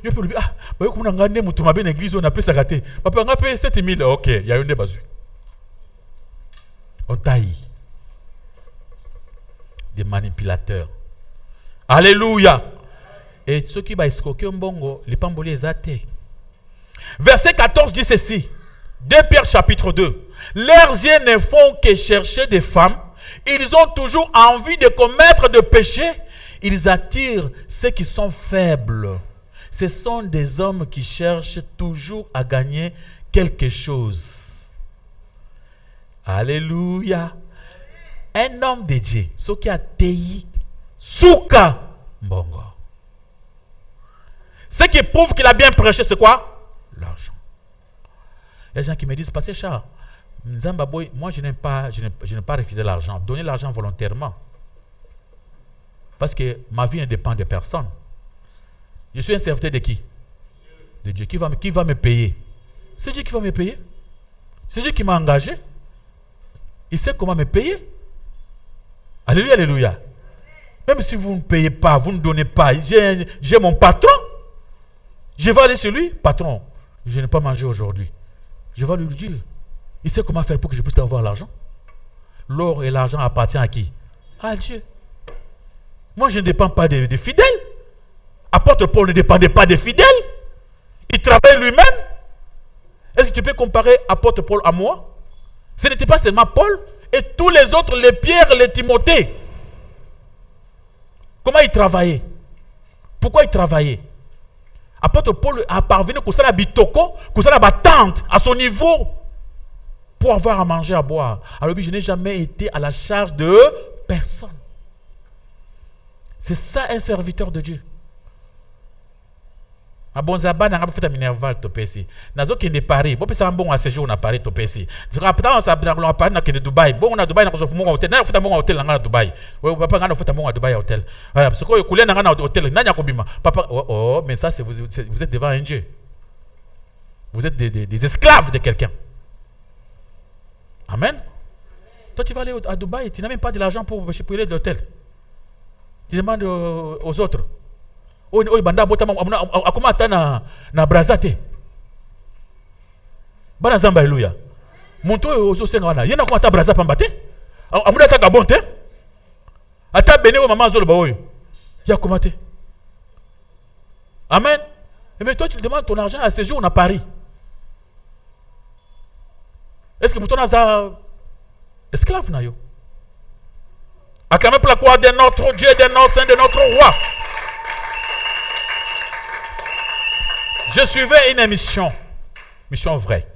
Yo pe le bien ah, ba yo ko mona ngande mutu mabe na église on a pesa gâté. Papa nga pe $7,000. OK, il y a une bazu. On taille des manipulateurs. Alléluia. Et ceux qui va escroquer un bongo, les pamboli les athées. Verset 14 dit ceci. 2 Pierre chapitre 2. Leurs yeux ne font que chercher des femmes. Ils ont toujours envie de commettre des péchés. Ils attirent ceux qui sont faibles. Ce sont des hommes qui cherchent toujours à gagner quelque chose. Alléluia. Un homme de Dieu, ce qui a teyi, souka, mbongo. Ce qui prouve qu'il a bien prêché, c'est quoi? L'argent. Il y a des gens qui me disent, Pasteur Charles, moi je n'ai pas refusé l'argent. Donnez l'argent volontairement. Parce que ma vie ne dépend de personne. Je suis un serviteur de qui? De Dieu. Qui va me payer? C'est Dieu qui va me payer. C'est Dieu qui m'a engagé. Il sait comment me payer. Alléluia, alléluia. Même si vous ne payez pas, vous ne donnez pas, j'ai mon patron. Je vais aller chez lui, patron. Je n'ai pas mangé aujourd'hui. Je vais lui dire. Il sait comment faire pour que je puisse avoir l'argent. L'or et l'argent appartiennent à qui? À Dieu. Moi, je ne dépends pas des fidèles. Apôtre Paul ne dépendait pas des fidèles. Il travaille lui-même. Est-ce que tu peux comparer apôtre Paul à moi? Ce n'était pas seulement Paul et tous les autres, les Pierre, les Timothée. Comment ils travaillaient? Pourquoi ils travaillaient? Apôtre Paul a parvenu à ça la bitoko, à ça la tente à son niveau pour avoir à manger, à boire. Alors je n'ai jamais été à la charge de personne. C'est ça un serviteur de Dieu. Ma bonzaba n'a pas fait un minerval topesi. Nazo qui est Paris. Bon, c'est un bon à séjour à Paris topesi. C'est rapidement ça à Paris qui est Dubaï. Bon, on a Dubaï, on a fait un hôtel. N'a fait un bon hôtel à Dubaï. Oui, papa, on a fait un bon à Dubaï hôtel. Voilà, parce que vous coulez dans un hôtel. N'a pas bima. Papa, oh, mais ça, c'est vous êtes devant un Dieu. Vous êtes des esclaves de quelqu'un. Amen. Toi, tu vas aller à Dubaï, tu n'as même pas de l'argent pour payer l'hôtel. Tu demandes aux autres. Oh, banda bota akoma ata na brazate. Bana zamba haleluya. Muntu ozo senga wana. Yena akoma ata braza pambate. Amuna ata Gabon te. Ata Benin o maman zolo ba oyo. Ya komate. Amen. Mais toi tu demandes ton argent à séjour à Paris. Est-ce que muto naza esclave na yo? Acclamez pour la gloire de notre Dieu, de notre Saint, de notre roi. Je suivais une émission vraie.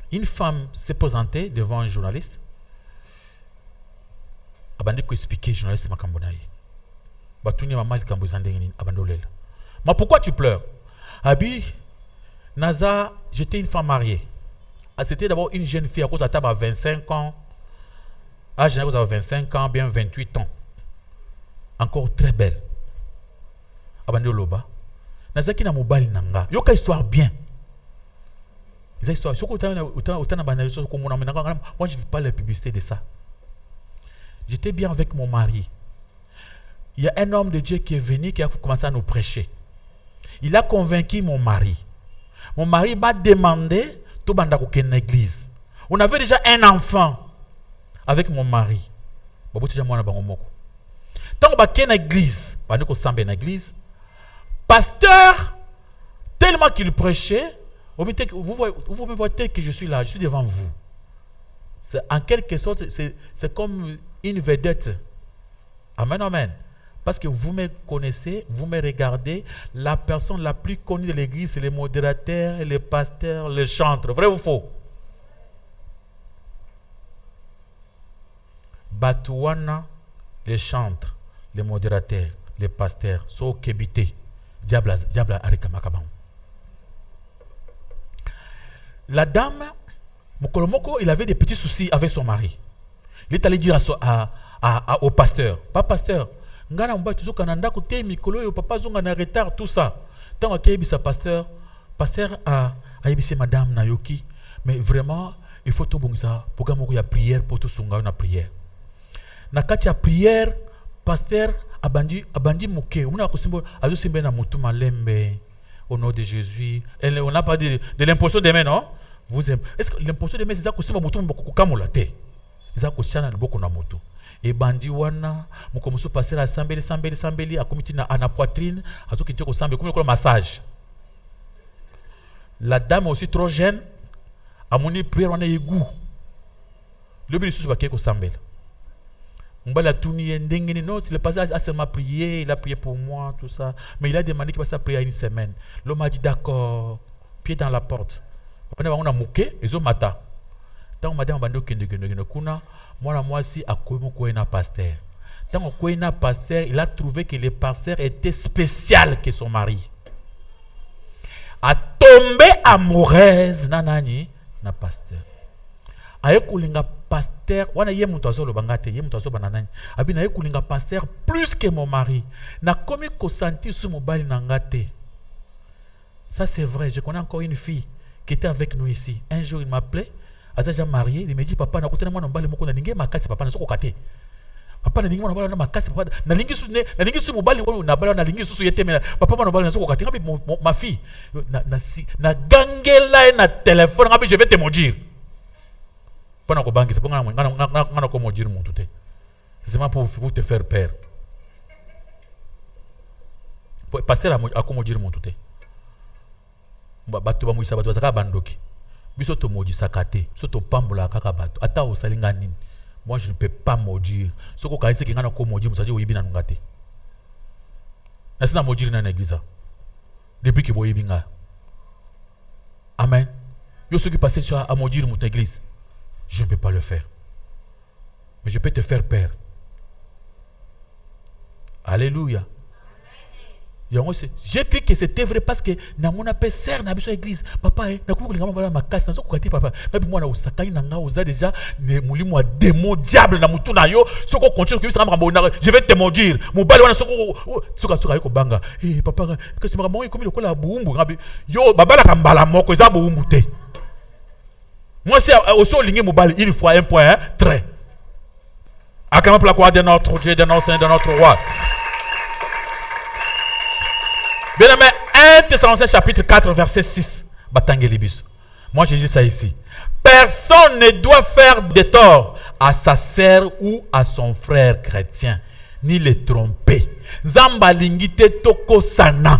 Une femme s'est présentée devant un journaliste. Abandé ko expliquer journaliste makambonaï. Batuni mama likambo zandengini abandolel. Mais pourquoi tu pleures? Abi Naza, j'étais une femme mariée. C'était d'abord une jeune fille à cause de table à 25 ans. À Genève, à 25 ans, bien 28 ans. Encore très belle. Abandé loba. Nazaki na mobile nanga. Yoka histoire bien. Les histoires. Moi, je ne veux pas la publicité de ça. J'étais bien avec mon mari. Il y a un homme de Dieu qui est venu, qui a commencé à nous prêcher. Il a convaincu mon mari. Mon mari m'a demandé de aller à l'église. On avait déjà un enfant avec mon mari. Tant que je l'église, pasteur, tellement qu'il prêchait, vous me voyez que je suis là, je suis devant vous. En quelque sorte, c'est comme une vedette. Amen, amen. Parce que vous me connaissez, vous me regardez, la personne la plus connue de l'église, c'est les modérateurs, les pasteurs, les chantres. Vrai ou faux? Batouana, les chantres, les modérateurs, les pasteurs, sont kébité. Diable arikamakabam. La dame, Mokolomoko, il avait des petits soucis avec son mari. Il est allé dire au pasteur, pas pasteur, ngana mba tuzo kananda kote mikolo yo papa zonga na retard tout ça. Tant que sa pasteur a yebisé madame Nayoki, mais vraiment il faut tout bon ça pour que y a prière pour tout songa na prière. Na kati ya prière, pasteur abandi moké, on a kosimbo azo simbe na mutu malembe au nom de Jésus. On n'a pas de l'imposition des mains, non? Est-ce que l'imposition des mains c'est ça kosimba mutu mboko kamola te? Ça kochana leboko na mutu. Et bandi wana mukomuso passer à sambeli a komiti na poitrine azo kiti ko sambe comme le massage. La dame aussi trop jeune a moni prière wana yegu. Le bi susu bakeko sambela. Mbala tuni ndengeni non, il est passé à seulement prier, il a prié pour moi tout ça, mais il a demandé qu'il passe à prier une semaine. L'homme a dit d'accord, pied dans la porte. On a mouké, ils ont mata. Tant que madame bando kende kuna, moi si à koina pasteur. Tant que koina pasteur, il a trouvé que le pasteur était spécial que son mari. A tombé amoureuse nanani na pasteur. Aye kulinga pasteur, wana ye mutazo lo bangate, ye mutazo bananani. Abi na ye kulinga pasteur plus que mon mari. Na komi ko senti sous mobile nangate. Ça c'est vrai, je connais encore une fille qui était avec nous ici. Un jour il m'appelait, Aza déjà marié, il me dit papa na kotena mwana mbale moko na linge makasi papa na soko kate. Papa na linge mwana mbale na makasi papa na linge sous mobile na bala na linge sous yete mais papa mwana mbale na soko kate. Ma fille na gangela na téléphone ngabi je vais te maudire. Pas pour banque, c'est pour dire mon tout. C'est pour te faire peur. Passer à dire mon tout. Bato bamuisa bato zaka bandoki. Biso to modi sakate, so to pambola kaka bato. Ata o salinga nini. Moi je ne peux pas maudire. Soko kalise ki ngana ko maudire musaje oyibi na ngate. Na sina maudire na église. Depuis que boyibi nga. Amen. Yo ceux qui passent à maudire mon église. Je ne peux pas le faire. Mais je peux te faire peur. Alléluia. J'ai cru que c'était vrai parce que na mon appel sert na biso église. Papa, na kuku ngama bala makasi na so kokati papa. Nabi mwana usakani na nga oza déjà ne mulimo démon diable na mutu na yo. Soko continue que ça m'a je vais te maudire. Mobali wana soka yoko banga. Eh papa, que c'est maman comme lokola buumbu ngabi. Yo babala kambala moko eza buumbu te. Moi c'est aussi olingi mobali une fois un point hein, très. Acclamons pour la gloire de notre Dieu, de notre Saint, de notre roi. Bien aimé, 1 Thessaloniciens chapitre 4 verset 6. Moi je dis ça ici. Personne ne doit faire de tort à sa sœur ou à son frère chrétien, ni les tromper. Nzamba lingite toko sana.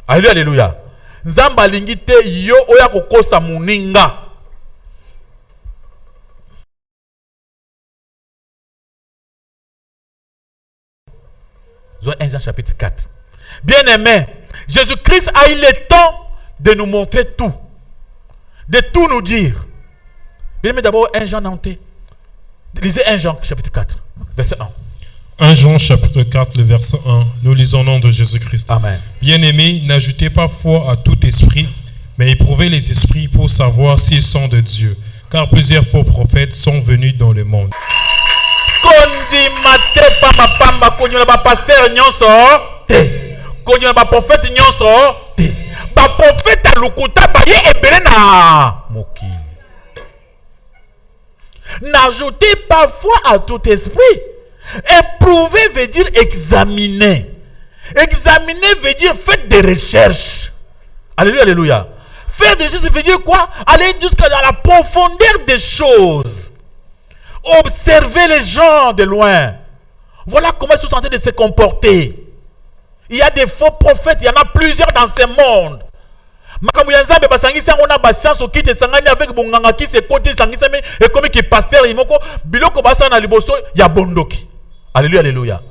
Alléluia, alléluia. Nzamba lingite yo oya kokosa muninga. 1 Jean chapitre 4. Bien-aimés, Jésus-Christ a eu le temps de nous montrer tout, de tout nous dire. Bien-aimés, d'abord 1 Jean Nantais. Lisez 1 Jean chapitre 4, verset 1. 1 Jean chapitre 4, le verset 1. Nous lisons au nom de Jésus-Christ. Amen. Bien-aimés, n'ajoutez pas foi à tout esprit, mais éprouvez les esprits pour savoir s'ils sont de Dieu. Car plusieurs faux prophètes sont venus dans le monde. Kondi mate pamba konyola ba pasteur nyonso te. Konyola ba prophète nyonso te. Ba prophète alukuta ba ye ebele na mokili. N'ajoutez pas foi à tout esprit. Éprouver veut dire examiner. Examiner veut dire faire des recherches. Alléluia, alléluia. Faire des recherches veut dire quoi? Aller jusqu'à la profondeur des choses. Observer les gens de loin. Voilà comment ils sont en train de se comporter. Il y a des faux prophètes, il y en a plusieurs dans ce monde. Makamu yanzambe basangisa on a basiance qui te sangani avec bonganga qui se côté sangisa mais et comme qui pasteur imoko biloko basa na liboso ya bondoki. Alléluia, alléluia.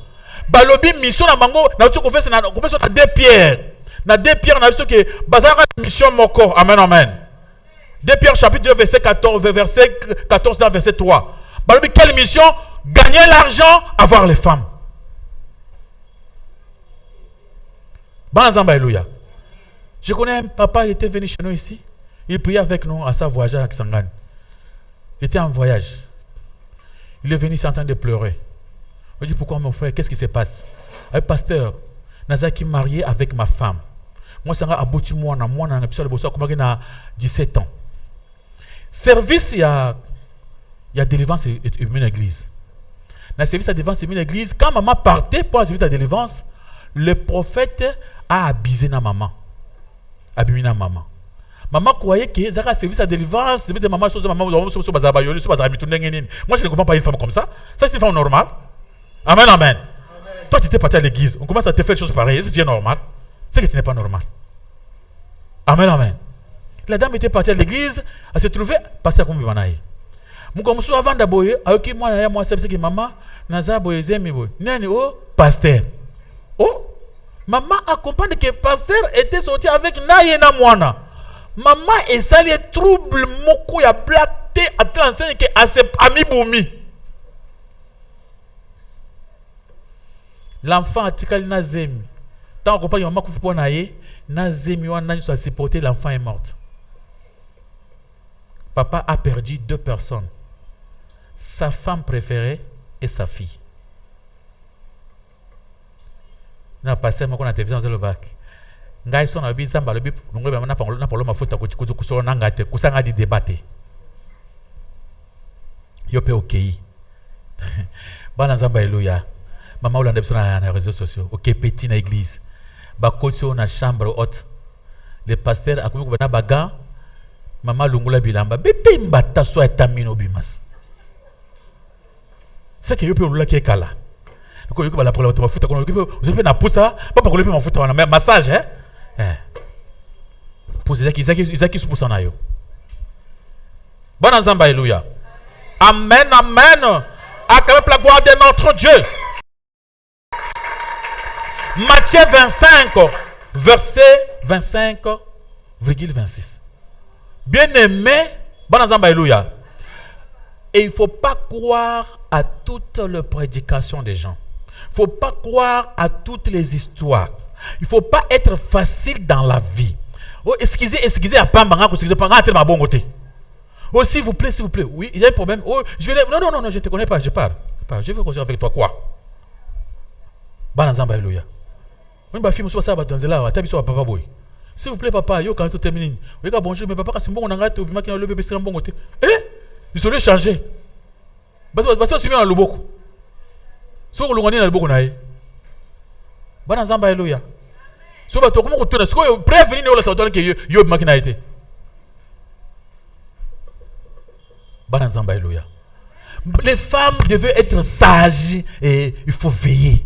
Balobi mission na bango na tu confesse na 2 Pierre. Na 2 Pierre na biso que bazanga mission moko. Amen, amen. 2 Pierre chapitre 2 verset 14 dans verset 3. Balobi quelle mission? Gagner l'argent, avoir les femmes. Banzamba, alléluia. Je connais un papa, il était venu chez nous ici. Il priait avec nous à sa voyage à Kisangani. Il était en voyage. Il est venu ici en train de pleurer. Je lui dis pourquoi mon frère, qu'est-ce qui se passe? Un pasteur, Nazaki marié avec ma femme. Moi, c'est un abouti moi, na 17 ans. Service, il y a délivrance et une église. Dans le service de délivrance et une église, quand maman partait pour le service de délivrance, le prophète a abusé na maman. Abîmé na maman. Maman croyait que ça service de délivrance, c'est maman chose maman moi je ne comprends pas une femme comme ça. Ça c'est une femme normale. Amen, amen. Toi tu étais parti à l'église, on commence à te faire des choses pareilles, c'est normal. C'est que tu n'es pas normal. Amen, amen. La dame était partie à l'église, elle s'est trouvée pasteur comme Bimanaï. Mukomusu avant d'aboyer, ayoki moi c'est que maman naza boye zemi boye. Nani oh pasteur. Oh maman a compris que pasteur était sorti avec Nayena Mwana. Maman est sali trouble moko ya blaté à t'enseigner que à ses amis boumi. L'enfant a tikali na zemi. Tant qu'on parle maman kufu pona ye, na zemi wana nyo supporter l'enfant est mort. Papa a perdu 2 personnes. Sa femme préférée et sa fille. Na passé moi qu'on a télévision dans le bac. Ngai son abi zamba le bi ngwe ba na polo mafuta ko so na ngate kusanga di débattre. Yo pe OK. Bana zamba alléluia. Maman olanda biso na réseaux sociaux. OK petit na église. Ba koso na chambre haute. Le pasteur akomi ko na baga. Maman lungula bilamba bete mbata so etamino bimas. C'est que yo pe olula ke kala. Ko yo ko bala pour la mafuta ko vous avez na poussa pas pour le mafuta na massage hein. Posez Isaki pour ça na yo. Bon ensemble alléluia. Amen, amen. Acclamez la gloire de notre Dieu. Matthieu 25 verset 25,26. Bien-aimé, bon ensemble alléluia. Et il ne faut pas croire à toutes les prédications des gens. Il ne faut pas croire à toutes les histoires. Il ne faut pas être facile dans la vie. Oh, excusez à Pamba, excusez pas, oh, s'il vous plaît, oui, il y a un problème. Oh, je vais... Non, je ne te connais pas, je parle. Je veux causer avec toi quoi? Banazamba Eloya. Oui, ma fille, je suis là, papa boy. S'il vous plaît, papa, yo, quand tu termines, oui, bonjour, mais papa, c'est bon, on a gâté, le bébé, c'est un bon côté. Ils sont changés. Parce que je suis dans le boko. Si vous avez dans le boko, Banazamba Eloya. Si vous avez prévenir le sauteur que yo makina été. Banazamba Eloya. Les femmes devaient être sages et il faut veiller.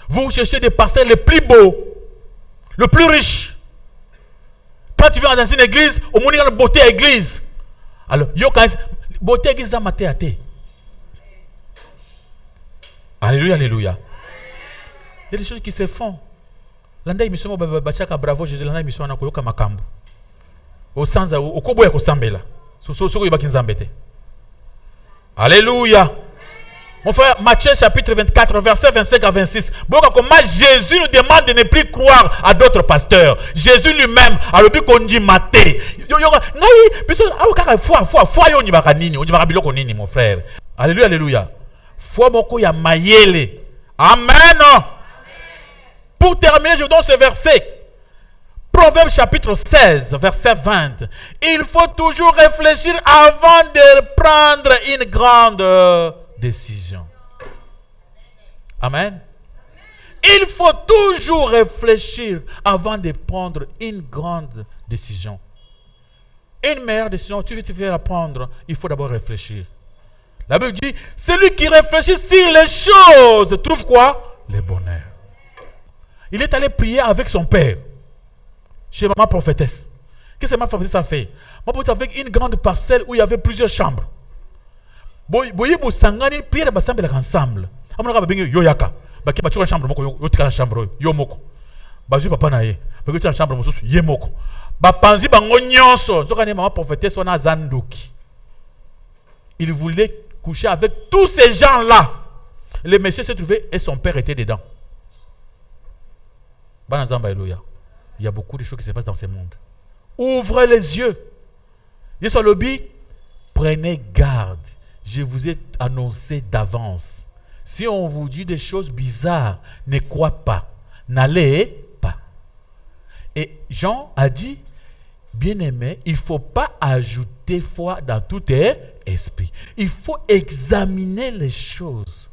Vous cherchez des parcelles les plus beaux, le plus riches. Quand tu viens dans une église, au moins il y a la beauté à l'église. Alors, yo quand beauté à l'église ça maté à thé. Alléluia, alléluia. Il y a des choses qui se font. Landa émission bachaka bravo Jésus landa émission na koyoka makambo. Au sens au kobo ya kosambela. So yebaki nzambete. Alléluia. Mon frère, Matthieu chapitre 24, verset 25 à 26. Comment Jésus nous demande de ne plus croire à d'autres pasteurs. Jésus lui-même a le but qu'on dit maté. Mon frère. Alléluia, alléluia. Foi moko ya mayele. Amen. Pour terminer, je vous donne ce verset. Proverbe chapitre 16, verset 20. Il faut toujours réfléchir avant de prendre une grande décision. Amen. Il faut toujours réfléchir avant de prendre une grande décision. Une meilleure décision, tu veux te faire la prendre, il faut d'abord réfléchir. La Bible dit, celui qui réfléchit sur les choses trouve quoi? Le bonheur. Il est allé prier avec son père, chez ma prophétesse. Qu'est-ce que ma prophétesse a fait? Ma prophétesse avait une grande parcelle où il y avait plusieurs chambres. Boye sangani prier basambela ensemble. Amonaka babengi yoyaka. Baki ba chambre moko yo tika chambre yo moko. Bazu papa na ye. Baki tika chambre mosusu ye moko. Ba panzi bango nyonso. Zokane mama prophétesse wana zandoki. Il voulait coucher avec tous ces gens-là. Le monsieur s'est trouvé et son père était dedans. Banazamba Eloya. Il y a beaucoup de choses qui se passent dans ce monde. Ouvrez les yeux. Yesu lobby, prenez garde. Je vous ai annoncé d'avance. Si on vous dit des choses bizarres, ne croyez pas. N'allez pas. Et Jean a dit, bien-aimé, il ne faut pas ajouter foi dans tout esprit. Il faut examiner les choses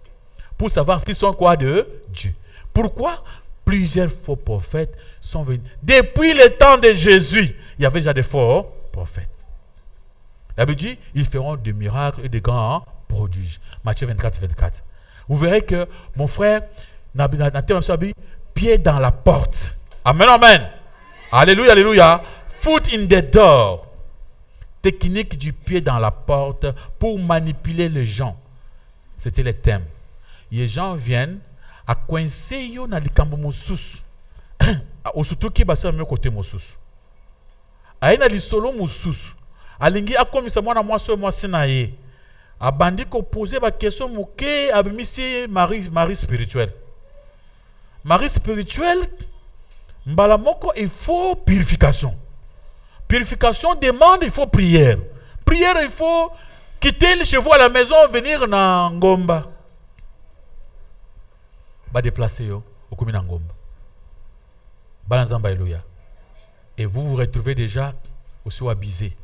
pour savoir ce qu'ils sont quoi de Dieu. Pourquoi? Plusieurs faux prophètes sont venus. Depuis le temps de Jésus, il y avait déjà des faux prophètes. La Bible dit, ils feront des miracles et des grands prodiges. Matthieu 24, 24. Vous verrez que mon frère, pied dans la porte. Amen, amen. Alléluia, alléluia. Foot in the door. Technique du pied dans la porte pour manipuler les gens. C'était le thème. Les gens viennent à coincer yo na likambo mosusu. Osutu ki basa me côté mosusu. Aina li solo mosusu. Alingi akomisa mwana mwasi na ye. Abandi ko poser ba question moke abimisi mari spirituel. Mari spirituel mbala moko il faut purification. Purification demande il faut prière. Prière il faut quitter chez vous à la maison venir na ngomba. Ba déplacer yo okumi na ngomba. Banazamba Eloya. Et vous vous retrouvez déjà aussi abusé.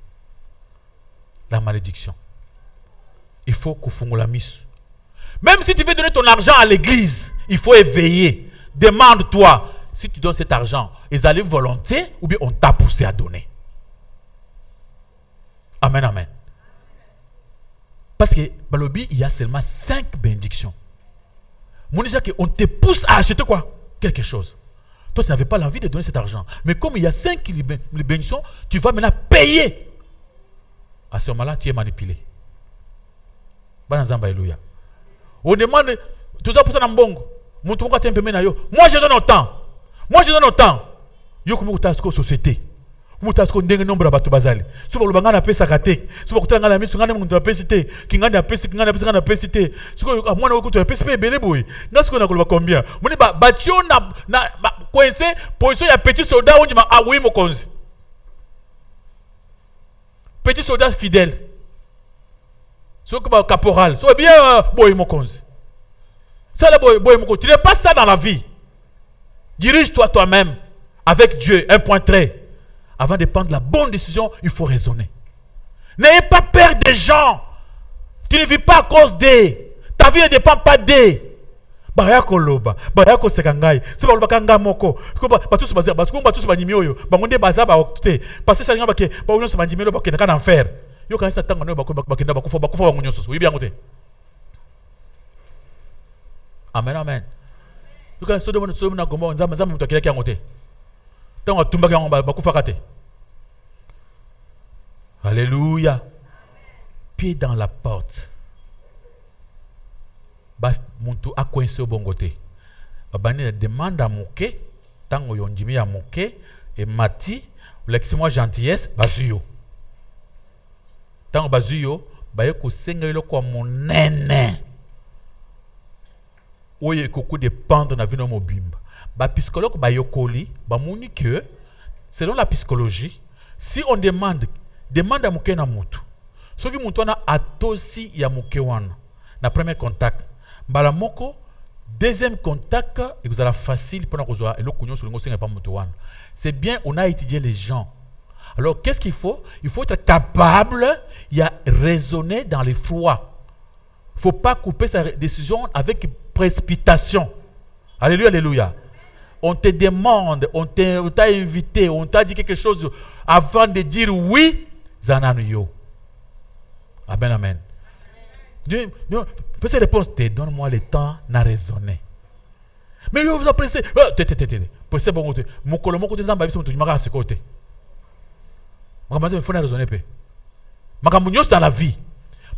La malédiction. Il faut kufungula misu. Même si tu veux donner ton argent à l'église, il faut éveiller. Demande-toi si tu donnes cet argent, ils allaient volonté ou bien on t'a poussé à donner. Amen, amen. Parce que Balobi, il y a seulement 5 bénédictions. Mon déjà on te pousse à acheter quoi? Quelque chose. Toi, tu n'avais pas l'envie de donner cet argent. Mais comme il y a 5 bénédictions, tu vas maintenant payer. À ce moment-là, tu es manipulé. Banazamba Eloya. On demande, tout ça pour ça dans le bongo. Moi, je donne autant. Moi, je donne autant. Yo, comment tu as société? muta sko ndenge nombre ya bato bazali so ba ngana pesa kate so ba kutanga na misu ngana muntu ya pesa te kingana ya pesa ngana pesa te siko mwana okuto ya pesa pe belé boy ngasiko na koloba combien moni ba tio na coincé position ya petit soldat onji ma ah oui mokonzi petit soldat fidèle so ko ba caporal so bien boy mokonzi ça là boy mokonzi tu n'es pas ça dans la vie. Dirige-toi toi-même avec Dieu, un point trait. Avant de prendre la bonne décision, il faut raisonner. N'ayez pas peur des gens. Tu ne vis pas à cause d'eux. Ta vie ne dépend pas d'eux. Bayako loba, bayako sekangai. C'est pas le bakanga moko. Parce que tous banimio bangonde baza ba okute. Parce que ça ngaba ke ba unyo bandimelo ba kenaka na enfer. Yo quand ça tanga no ba bakenda ba kufa bangonyo soso. Oui bien ngote. Amen amen. Vous quand so demande so na gomba nzamba muto akira kya ngote. Tango tumba kya ngomba bakufa kate. Alléluia. Pied dans la porte. Ba muntu akwense bongote. Babani la demande à moke, tango yonjimi ya moke et mati, l'ex-moi gentillesse bazuyo. Tango bazuyo, baye ko sengelo kwa monene. Oye koko dépendre na vino mobimba. Ba psychologue ba yokoli, ba moni que selon la psychologie, si on demande à moke na mutu. Soki mutu na atosi ya moke wana. Na premier contact, mbala moko deuxième contact et vous allez facile pendant que vous avez le cognon sur le ngosenga pas mutu wana. C'est bien on a étudié les gens. Alors qu'est-ce qu'il faut? Il faut être capable de raisonner dans les froids. Il ne faut pas couper sa décision avec précipitation. Alléluia, alléluia. On te demande, on t'a invité, on t'a dit quelque chose avant de dire oui, zananuyo. Amen, amen. Non, cette réponse, donne-moi le temps de raisonner. Mais vous vous pressez. Pressez bon côté. Mon colombo côté zamba biso mutu nyimaka côté. Makambo il faut raisonner peu. Makambo nyos dans la vie.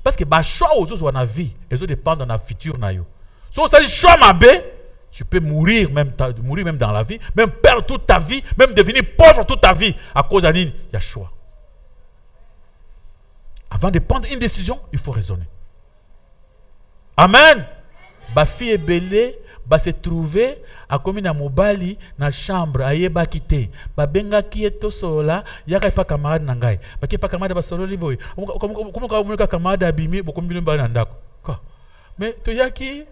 Parce que ba choix aux autres dans la vie, les autres dépendent de la future na yo. So ça dit choix mabé, tu peux mourir même dans la vie, même perdre toute ta vie, même devenir pauvre toute ta vie à cause d'un il y a choix. Avant de prendre une décision, il faut raisonner. Amen. Ba fille belé ba se trouver à comme na mobali na chambre ayeba kité ba benga ki etosola yaka pa camarade na ngai ba ki pa camarade ba solo liboy comme ka camarade abimi bo kombili mba na ndako quoi mais to yaki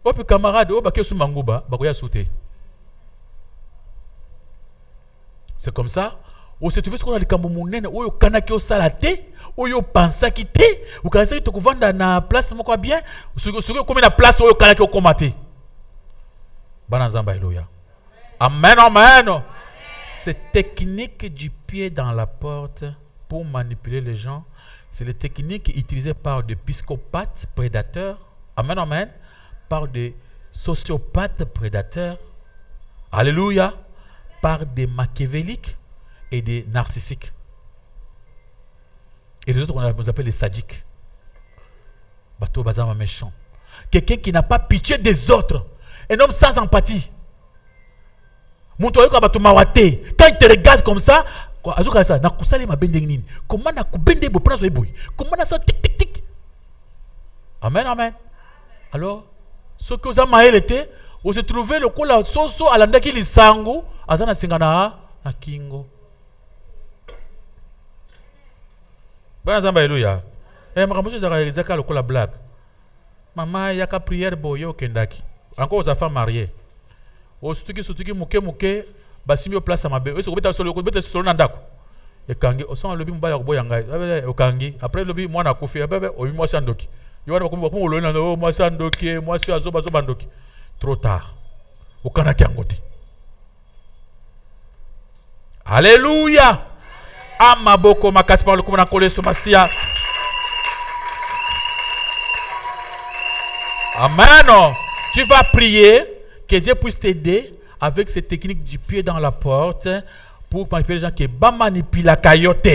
opi camarade o ba ke sumanguba ba ko ya sauter. C'est comme ça. On se trouve ce qu'on a le kambo munene oyo kanaki o salate oyo pensa kité ou kanaki to kovanda na place moko bien suko comme na place oyo kanaki o komate. Amen, amen. Cette technique du pied dans la porte pour manipuler les gens, c'est la technique utilisée par des psychopathes prédateurs. Amen, amen. Par des sociopathes prédateurs. Alléluia. Par des machiavéliques et des narcissiques. Et les autres, on appelle les sadiques. Bateau bazama méchant. Quelqu'un qui n'a pas pitié des autres. Un homme sans empathie. Quand il te regarde comme ça, comment tic tic tic. Amen, amen. Alors, ce que vous avez été, vous se trouvez le coup là, soso à l'andaki lisangu, azana singana na kingo. Bana zamba eluya. Makamusu zaka le coup la blague. Maman yaka prière boyo kendaki. Encore aux femmes mariées. Au stuki muke basimi au place à ma bébé. Est-ce que vous êtes solo nandako? Et kangi au son lobi mbala ko yanga. Au kangi après lobi moi na kofi bébé o moi sandoki. Yo wana ko lo na moi sandoki moi si azoba zobandoki. Trop tard. Au kanaki angoti. Alléluia. Amaboko makasi pa lokoma na koleso masia. Amen. Tu vas prier que Dieu puisse t'aider avec cette technique du pied dans la porte pour manipuler les gens qui ba manipuler la caillotte.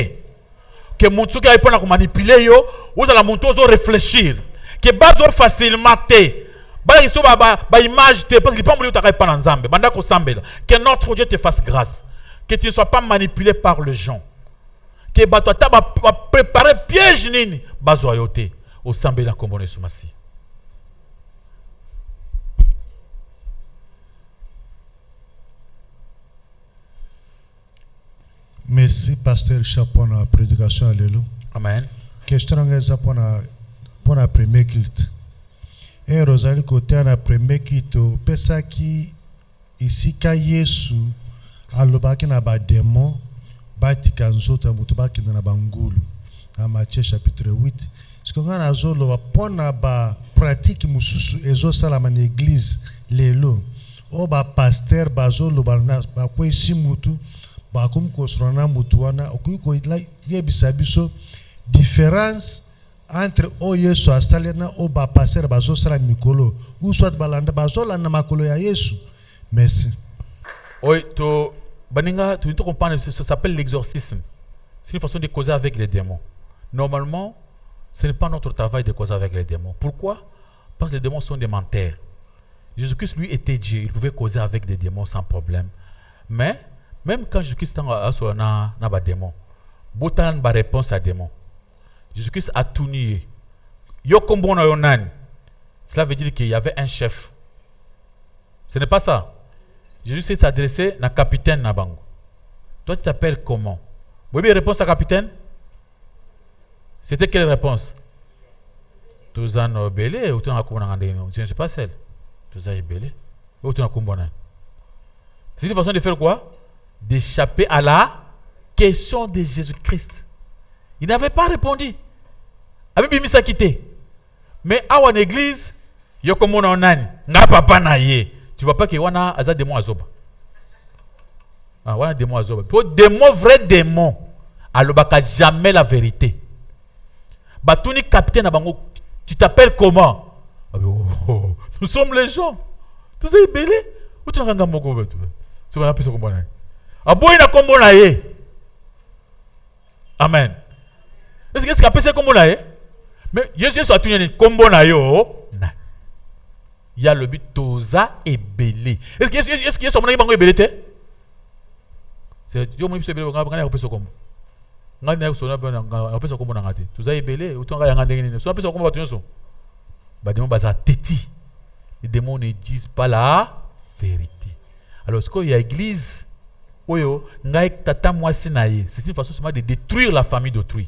Que mon truc qui pour manipuler yo, vous allez monter aux réfléchir. Que bazo facilement té. Ba iso ba image té parce qu'il pas mourir ta pas dans Nzambe. Banda ko sambela. Que notre Dieu te fasse grâce. Que tu ne sois pas manipulé par les gens. Que batata va préparer piège nini bazoyote au sambela kombone sumasi. Merci pasteur Richard pour la prédication. Alléluia. Amen. Question angeza pour la première culte. Et Rosalie côté na premier culte pesa ki isika Yesu alobaki na ba démon batika nzoto mutu baki na bangulu. À Matthieu chapitre 8. Ce qu'on a azolo va pona ba pratique mususu ezo sala na église lelo. O ba pasteur bazolo ba kwa simutu ba kum ko srona mutu wana okuko la yebisa biso différence entre o Yesu astalena o ba passer bazo sala mikolo ou soit balanda bazo la na makolo ya Yesu. Merci. Oui, to baninga tu comprends, ça s'appelle l'exorcisme. C'est une façon de causer avec les démons. Normalement, ce n'est pas notre travail de causer avec les démons. Pourquoi? Parce que les démons sont des menteurs. Jésus-Christ lui était Dieu, il pouvait causer avec des démons sans problème. Mais même quand Jésus-Christ a sur na démon, botan ba réponse à démon. Jésus-Christ a tout nié. Cela veut dire qu'il y avait un chef. Ce n'est pas ça. Jésus s'est adressé à capitaine Nabango. Toi, tu t'appelles comment? Vous avez une réponse à capitaine? C'était quelle réponse? Tu as belé ou tu as je ne sais pas celle. Tu as belé ou tu as c'est une façon de faire quoi? D'échapper à la question de Jésus-Christ. Il n'avait pas répondu. Abi misa quitté. Mais à une église, il y a comme on a nga papa na ye. Tu vois pas que wana aza démon azoba. Ah wana démon azoba. Pour démon vrai démon, alobaka jamais la vérité. Batuni capitaine abango, tu t'appelles comment? Nous sommes les gens. Tu sais belé ou tu n'as pas moko betu. C'est pas appelé comme ça. Aboy na kombo na ye. Amen. Est-ce que appelé comme na ye? Mais Jésus a tout dit combo na yo. Il y a le but toza et belé. Est-ce que Jésus a bango belé te? C'est Dieu mo ibse belé nga ngana ko kombo. Ngana ko sona ba pesa kombo na ngate. Toza et belé ou tonga yanga ndenge ni. So pesa kombo batu nyonso. Ba démon baza teti. Les démons ne disent pas la vérité. Alors ce qu'il y a église oyo ngai tata mwasi na ye, c'est une façon seulement de détruire la famille d'autrui.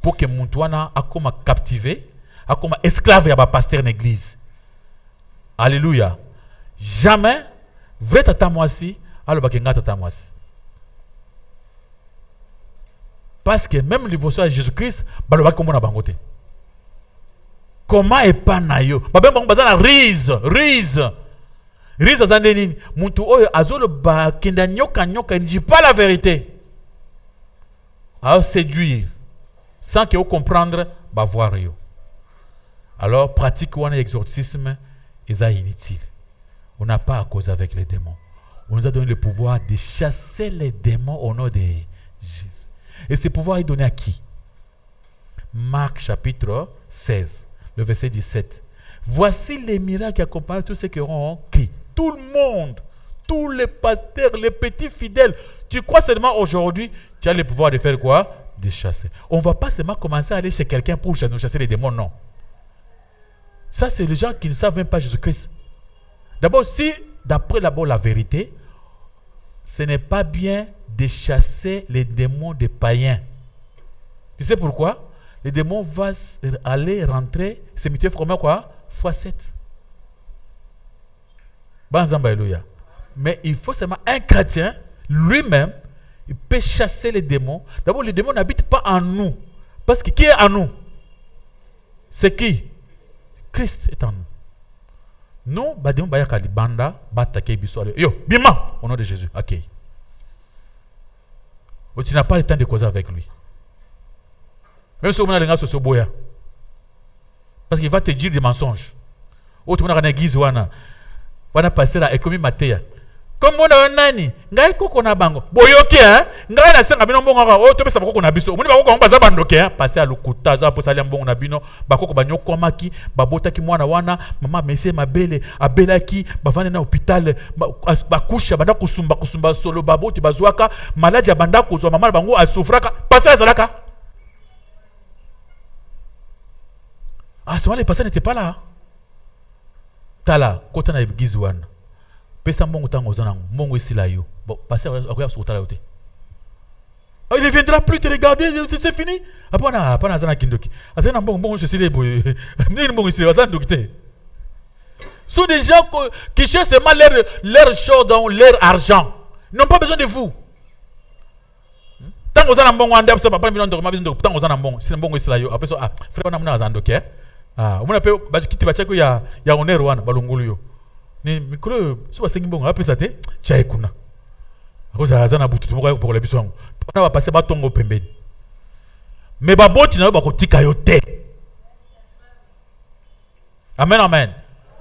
Pour que Moutouana a comme captivé, a comme esclave à pasteur d'église. Alléluia. Jamais, vrai tata moisi, alors bakenga tata moisi. Parce que même le voisin de Jésus-Christ, baloba comme on a bangoté. Comment est pas nayo? Babem bango bazana rise. Rise azandeni. Moutou oyo azolo ba kenda nyoka ne dit pas la vérité. À séduire. Sans que vous comprendre, bah voir yo. Alors, pratique ou un exorcisme, c'est inutile. On n'a pas à cause avec les démons. On nous a donné le pouvoir de chasser les démons au nom de Jésus. Et ce pouvoir est donné à qui? Marc chapitre 16, le verset 17. Voici les miracles qui accompagnent tous ceux qui auront crié. Tout le monde, tous les pasteurs, les petits fidèles. Tu crois seulement aujourd'hui, tu as le pouvoir de faire quoi? De chasser. On ne va pas seulement commencer à aller chez quelqu'un pour nous chasser les démons, non. Ça, c'est les gens qui ne savent même pas Jésus-Christ. D'abord, si, d'après d'abord la vérité, ce n'est pas bien de chasser les démons des païens. Tu sais pourquoi? Les démons vont aller rentrer, se mutuer comment quoi? x7. Mais il faut seulement un chrétien, lui-même, il peut chasser les démons. D'abord, les démons n'habitent pas en nous. Parce que qui est en nous? C'est qui? Christ est en nous. Nous, les démons, yo, bima, au nom de Jésus. Ok. Tu n'as pas le temps de causer avec lui. Même si on a les gars sur boya. Parce qu'il va te dire des mensonges. Ou tu as une église, on a pasteur et comme Matthieu. Comme on a nani, ngai koko na bango. Boyoki hein, ngai na senga bino mbongo ka o to pesa koko na biso. Muni bako baza bandoke hein, passer à lokuta za po salia mbongo na bino, bakoko banyoko maki, babotaki mwana wana, mama mese mabele, abelaki, bavane na hôpital, bakusha banda kusumba solo baboti bazwaka, maladi ya banda kozwa mama bango asufraka, passer à zalaka. À ce moment les personnes n'étaient pas là. Tala, kota na église wana. Pesa mbongo tango zanango, mbongo esila yo. Bon, passer à sukutala yote. Il ne viendra plus te regarder, c'est fini. Après on a pas zana kindoki. Azana mbongo se sile boy. Mbongo mbongo sile bazana dokite. Sont des gens qui cherchent seulement leur chose dans leur argent. Ils n'ont pas besoin de vous. Tango zana mbongo anda pesa papa bino ndoko mabizo ndoko tango zana mbongo, si mbongo esila yo. Après so frère na muna zana doke. On a pe ba kiti ba chako ya onero wana balongulu yo. Ni mikolo so basengi mbongo apesa te chaye kuna akoza azana butu tumoko pour le biso yango on va passer ba tongo pembeni mais baboti na yo bakotika yo te. Amen amen.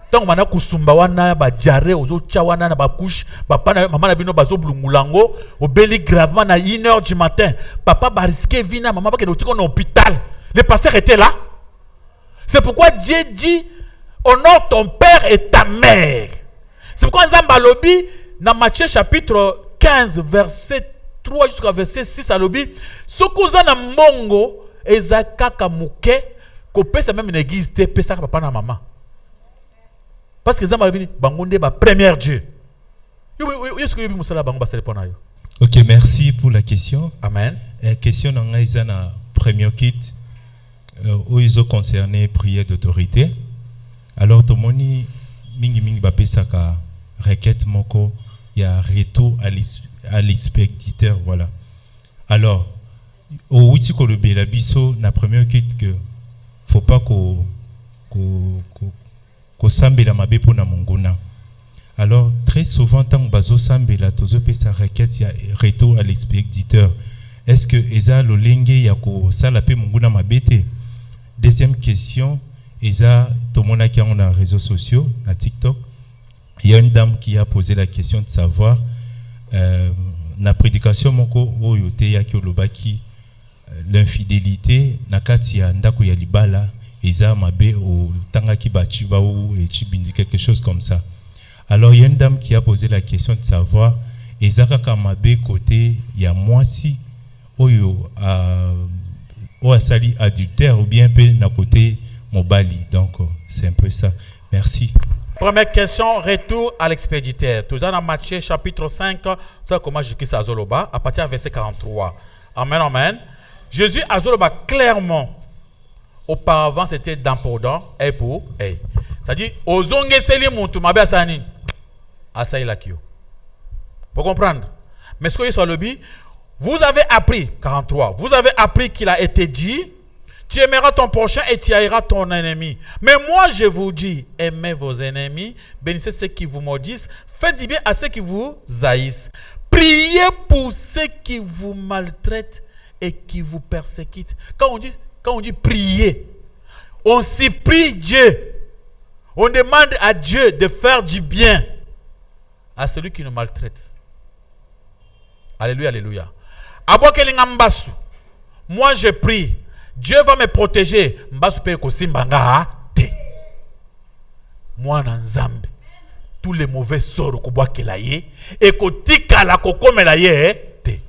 Tango mana kusumba wana ba jare ozo cha wana na ba couche papa na mama na bino bazo blungulango obeli gravement na 1h du matin papa ba risquer vina maman ba ke otiko na hôpital. Le pasteur était là. C'est pourquoi Dieu dit honore ton père et ta mère. C'est pourquoi Nzamba lobi dans Matthieu chapitre 15 verset 3 jusqu'à verset 6 à lobi sokuza na mbongo ezakaka muke ko pesa même une église te pesa papa na maman. Parce que Nzamba lobi bangonde ba premier Dieu. Est-ce que yobi musala bango ba se répondre yo? Ok, merci pour la question. Amen. Question dans na premier kit où ils ont concerné prière d'autorité. Alors, tout le monde, mingi bapesaka requête moko, il y a retour à l'expéditeur, voilà. Alors, au outil ko le la biso na première kit que faut pas ko sambe la mabe pour na mongona. Alors, très souvent tant bazo sambe la tozo pesa requête il y a retour à l'expéditeur. Est-ce que eza lo lenge ya ko sala pe mongona mabete? Deuxième question. Isa, tout le monde qui est dans les réseaux sociaux, à TikTok, il y a une dame qui a posé la question de savoir la prédication moko oyote ya kiolobaki l'infidélité nakati ya ndako ya libala Isa mabe au tangaki bachiba ou et chibindi quelque chose comme ça. Alors il y a une dame qui a posé la question de savoir Isa kaka mabe côté ya mwasi oyo o asali adultère ou bien pe na côté Mobali. Donc, c'est un peu ça. Merci. Première question, retour à l'expéditeur. Toujours dans Matthieu chapitre 5, comment Jésus à Zoloba, à partir du verset 43. Amen, amen. Jésus à Zoloba, clairement, auparavant, c'était dans Pordon, et pour, et. C'est-à-dire, aux ongles, c'est les montou, ma belle Sani, à ça, il a qui. Pour comprendre. Mais ce que je suis le but, vous avez appris, 43, vous avez appris qu'il a été dit, tu aimeras ton prochain et tu haïras ton ennemi. Mais moi, je vous dis, aimez vos ennemis, bénissez ceux qui vous maudissent, faites du bien à ceux qui vous haïssent. Priez pour ceux qui vous maltraitent et qui vous persécutent. Quand on dit prier, on supplie Dieu. On demande à Dieu de faire du bien à celui qui nous maltraite. Alléluia, alléluia. Moi, je prie. Dieu va me protéger. Moi, Nzambe, tous les mauvais sorts que la ye et kotika la kokomela ye te.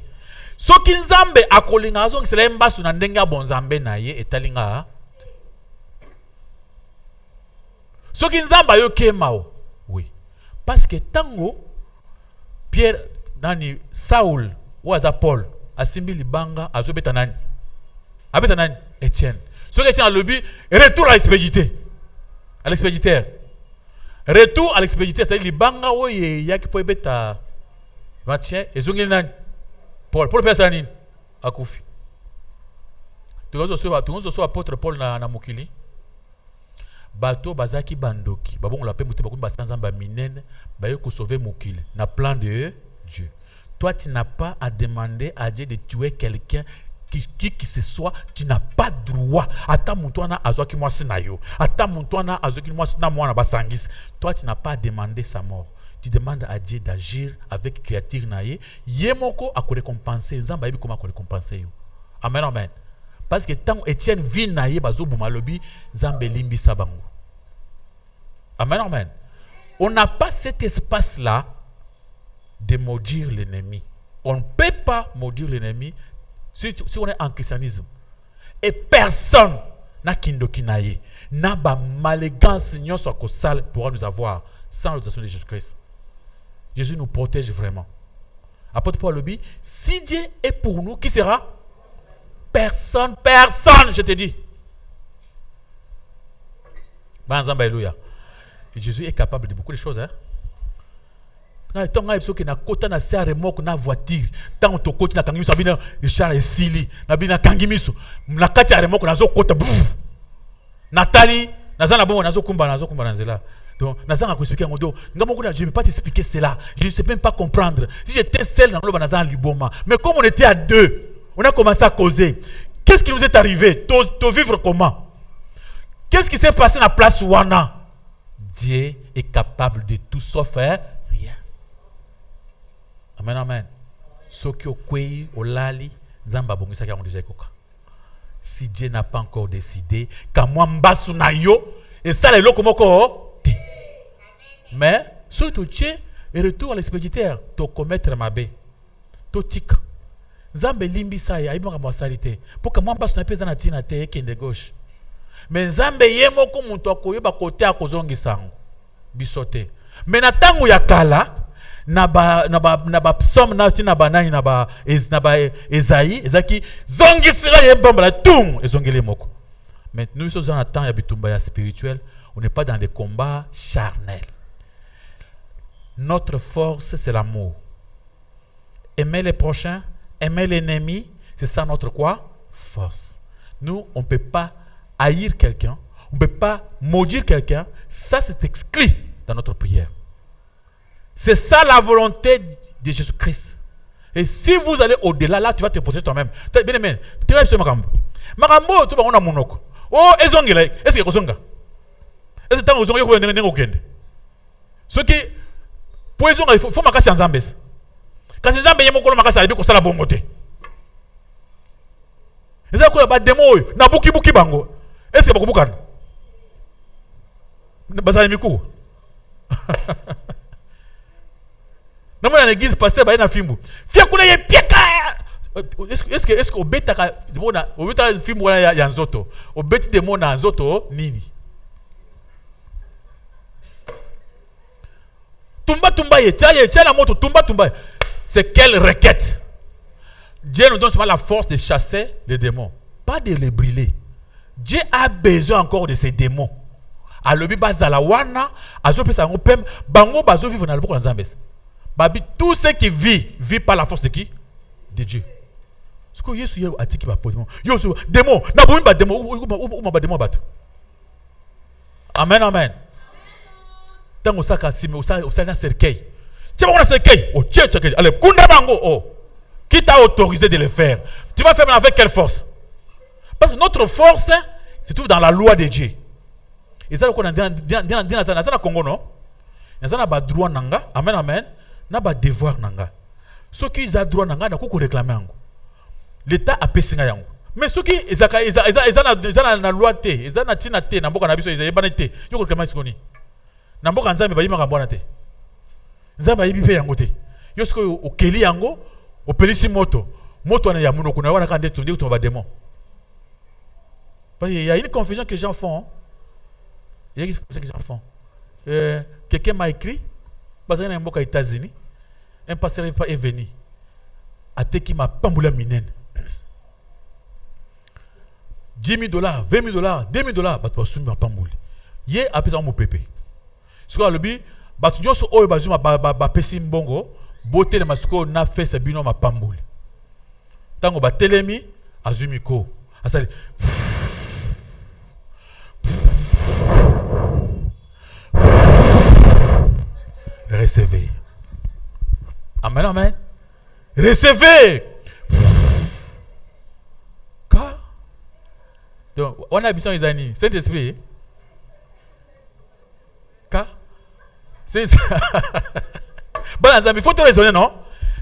So ki Nzambe akolinga azong sela mbasu na ndenga bonzambe na ye etalinga. So ki Nzambe yo kemao. Oui. Parce que tango Pierre nani Saul ou aza Paul asimbi libanga azobeta nani Abeta nani Étienne. Ce qui est en lobby, retour à l'expéditeur. À l'expéditeur. Retour à l'expéditeur, c'est-à-dire les banga où il y a qui peut beta Mathieu et zongil nani Paul. Paul personne à Koufi. Tu vois ce apôtre Paul na mukili. Bato bazaki bandoki. Babon on l'appelle muté bakun basanzamba minene bayo ko sauver mukili. Na plan de Dieu. Toi tu n'as pas à demander à Dieu de tuer quelqu'un qui que ce soit, tu n'as pas droit. Ata muntwana azoki mwasi na yo. Ata muntwana azoki mwasi na mwana basangis. Toi tu n'as pas demandé sa mort. tu demandes à Dieu d'agir avec créature naïe, yemoko a récompenser, nzamba yebi comment récompenser yo. Amen, amen. Parce que tant Étienne vit naïe bazo bumalobi, nzambe limbi sabango. Amen, amen. On n'a pas cet espace-là de maudire l'ennemi. On ne peut pas maudire l'ennemi si on est en christianisme. Et personne n'a kindokinaye, n'a pas malégance soit sale pourra nous avoir sans l'autorisation de Jésus-Christ. Jésus nous protège vraiment. Apôtre Paul le dit, si Dieu est pour nous, qui sera? Personne, je te dis. Alléluia. Et Jésus est capable de beaucoup de choses. Quand on a besoin na kota na serre remorque na voiture, tant to koti na kangimiso abina Richard esili, na bina kangimiso, na kati ya remorque na zo kota bouf. Nathalie, na zana bon na zo kumba na nzela. Donc na zanga ko expliquer ngodo, ngamo je ne peux pas t'expliquer cela. Je ne sais même pas comprendre. Si j'étais seul dans le banazan liboma, mais comme on était à deux, on a commencé à causer. Qu'est-ce qui nous est arrivé? To vivre comment? Qu'est-ce qui s'est passé dans la place Wana? Dieu est capable de tout sauf rien. Amen, amen. Ceux qui ont kwei, olali, zamba bongisa qui ont déjà koka. Si Dieu n'a pas encore décidé, quand moi mbasu na yo, et ça les locaux moko te. Mais, ce que tu es, et retour à l'expéditeur, to commettre ma bé, to tika. Zambe limbi sa ya, ibo kama salite. Pour que moi mbasu na pesa na tina te, kende gauche. Mais Zambe yemo ko muntu akoyeba kote akozongisa ngo bisote. Mais na tangu ya kala na ba psalm na tina banani na ba Esaïe ezaki zongisira yebamba la tum ezongele moko. Mais nous sommes dans un temps ya bitumba ya spirituel, on n'est pas dans des combats charnels. Notre force c'est l'amour. Aimer les prochains, aimer l'ennemi, c'est ça notre quoi? Force. Nous on peut pas haïr quelqu'un, on ne peut pas maudire quelqu'un, ça c'est exclu dans notre prière. C'est ça la volonté de Jésus-Christ. Et si vous allez au-delà, là tu vas te protéger toi-même. Bien aimé, tu vas sur Makambo. Makambo, tu vas on a monoko. Oh, ezongela, est-ce que kozonga? Est-ce que tant ozonga yo ndenge okende? Ce qui pour ezonga il faut makasi nzambe. Kasi nzambe yemo ko makasi alibi ko sala bongote. Ezala ko ba demo oyo na buki bango. Est-ce que bakubukana? Bazali miku. Namo na l'église pasteur ba na fimbu. Fia kula ye pieka. Est-ce que obeta ka zibona obeta fimbu ya nzoto. Obeti demo na nzoto nini? Tumba ye, tia la moto tumba. C'est quelle requête? Dieu nous donne seulement la force de chasser les démons, pas de les brûler. Dieu a besoin encore de ces démons. Alobi bazala wana, azo pesa ngo pem, bango bazo vivre na loboko nzambe. Babi tout ce qui vit par la force de qui? De Dieu. Ce que Yesu a dit qui va poser. Yo démon, na bomi ba démon, ou ba démon bato. Amen, amen. Tant on saka sime, on sa na cercueil. Tu vas on cercueil. Oh, tiens, allez, kunda bango. Oh. Qui t'a autorisé de le faire? Tu vas faire avec quelle force? Parce que notre force se trouve dans la loi de Dieu. Et ça, on a dit dans Congo, non? Il y a des droits nanga, amen, amen. Il y a des devoirs nanga. Ceux qui ont droit nanga, ils ont réclamé. L'État a payé ça. Mais ceux qui ont la loi, ils ont la tina, ils ont la biso, ils ont la té, ils ont réclamé ça. Ils ont réclamé ça. Ils ont réclamé ça. Ils ont réclamé ça. Au pelisi moto na ya muno kuna wana kande tundi kutoba démon. Parce qu'il y a une confusion que les gens font. Il y a une confusion que les gens font. Quelqu'un m'a écrit parce qu'il y a un mot aux États-Unis, un pasteur est venu à te qui m'a pamboula minen. $10,000, $20,000, $2,000, bah tu vas soumettre pambouli. Yé après ça on m'a pépé. Ce que le but, bah tu dis oh bazuma ba pesi mbongo. Beauté de masco n'a fait ce binom à Pamboul. Tango ba telemi azumiko. Asali. Recevez. Amen, amen. Recevez. Car donc on a besoin des amis. Saint-Esprit. Car c'est Il faut te raisonner, non?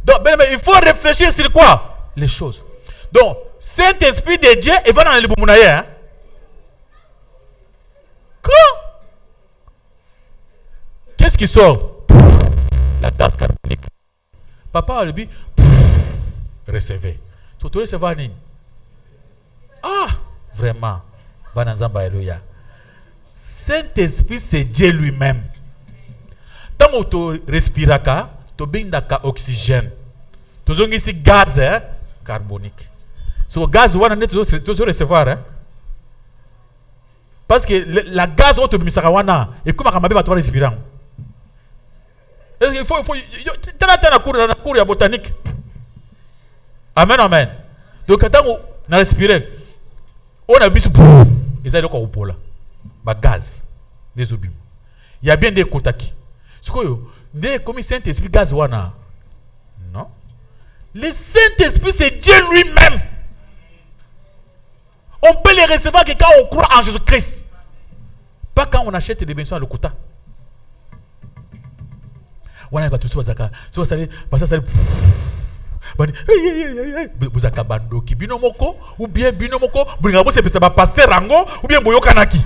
Donc, il faut réfléchir sur quoi? Les choses. Donc, Saint-Esprit de Dieu, il va dans le Boumounaye. Hein? Quoi? Qu'est-ce qui sort? La tasse carbonique. Papa a le but. Recevez. Tu recevoir nini? Ah, vraiment. Banazamba Eloya. Saint-Esprit, c'est Dieu lui-même. Tant que tu respires, tu as oxygène. Tu as ici gaz carbonique. So gaz, tu dois recevoir. Hein? Parce que la gaz, tu as et comment tu vas respirer? Il faut. Tu as un cours de botanique. Amen, amen. Donc, quand on a respiré, on a vu ce bout. Ils ont encore au là. Gaz. Des obus. Il y a bien des kotaki. Ce que des comme Saint-Esprit gaz wana. Non. Le Saint-Esprit, c'est Dieu lui-même. On peut les recevoir que quand on croit en Jésus-Christ. Pas quand on achète des bénédictions à l'okota. Wana ba tout ça zaka. So ça parce que ça buzaka bandoki binomoko ou bien binomoko bringabo c'est pas pasteur rango ou bien boyoka naki.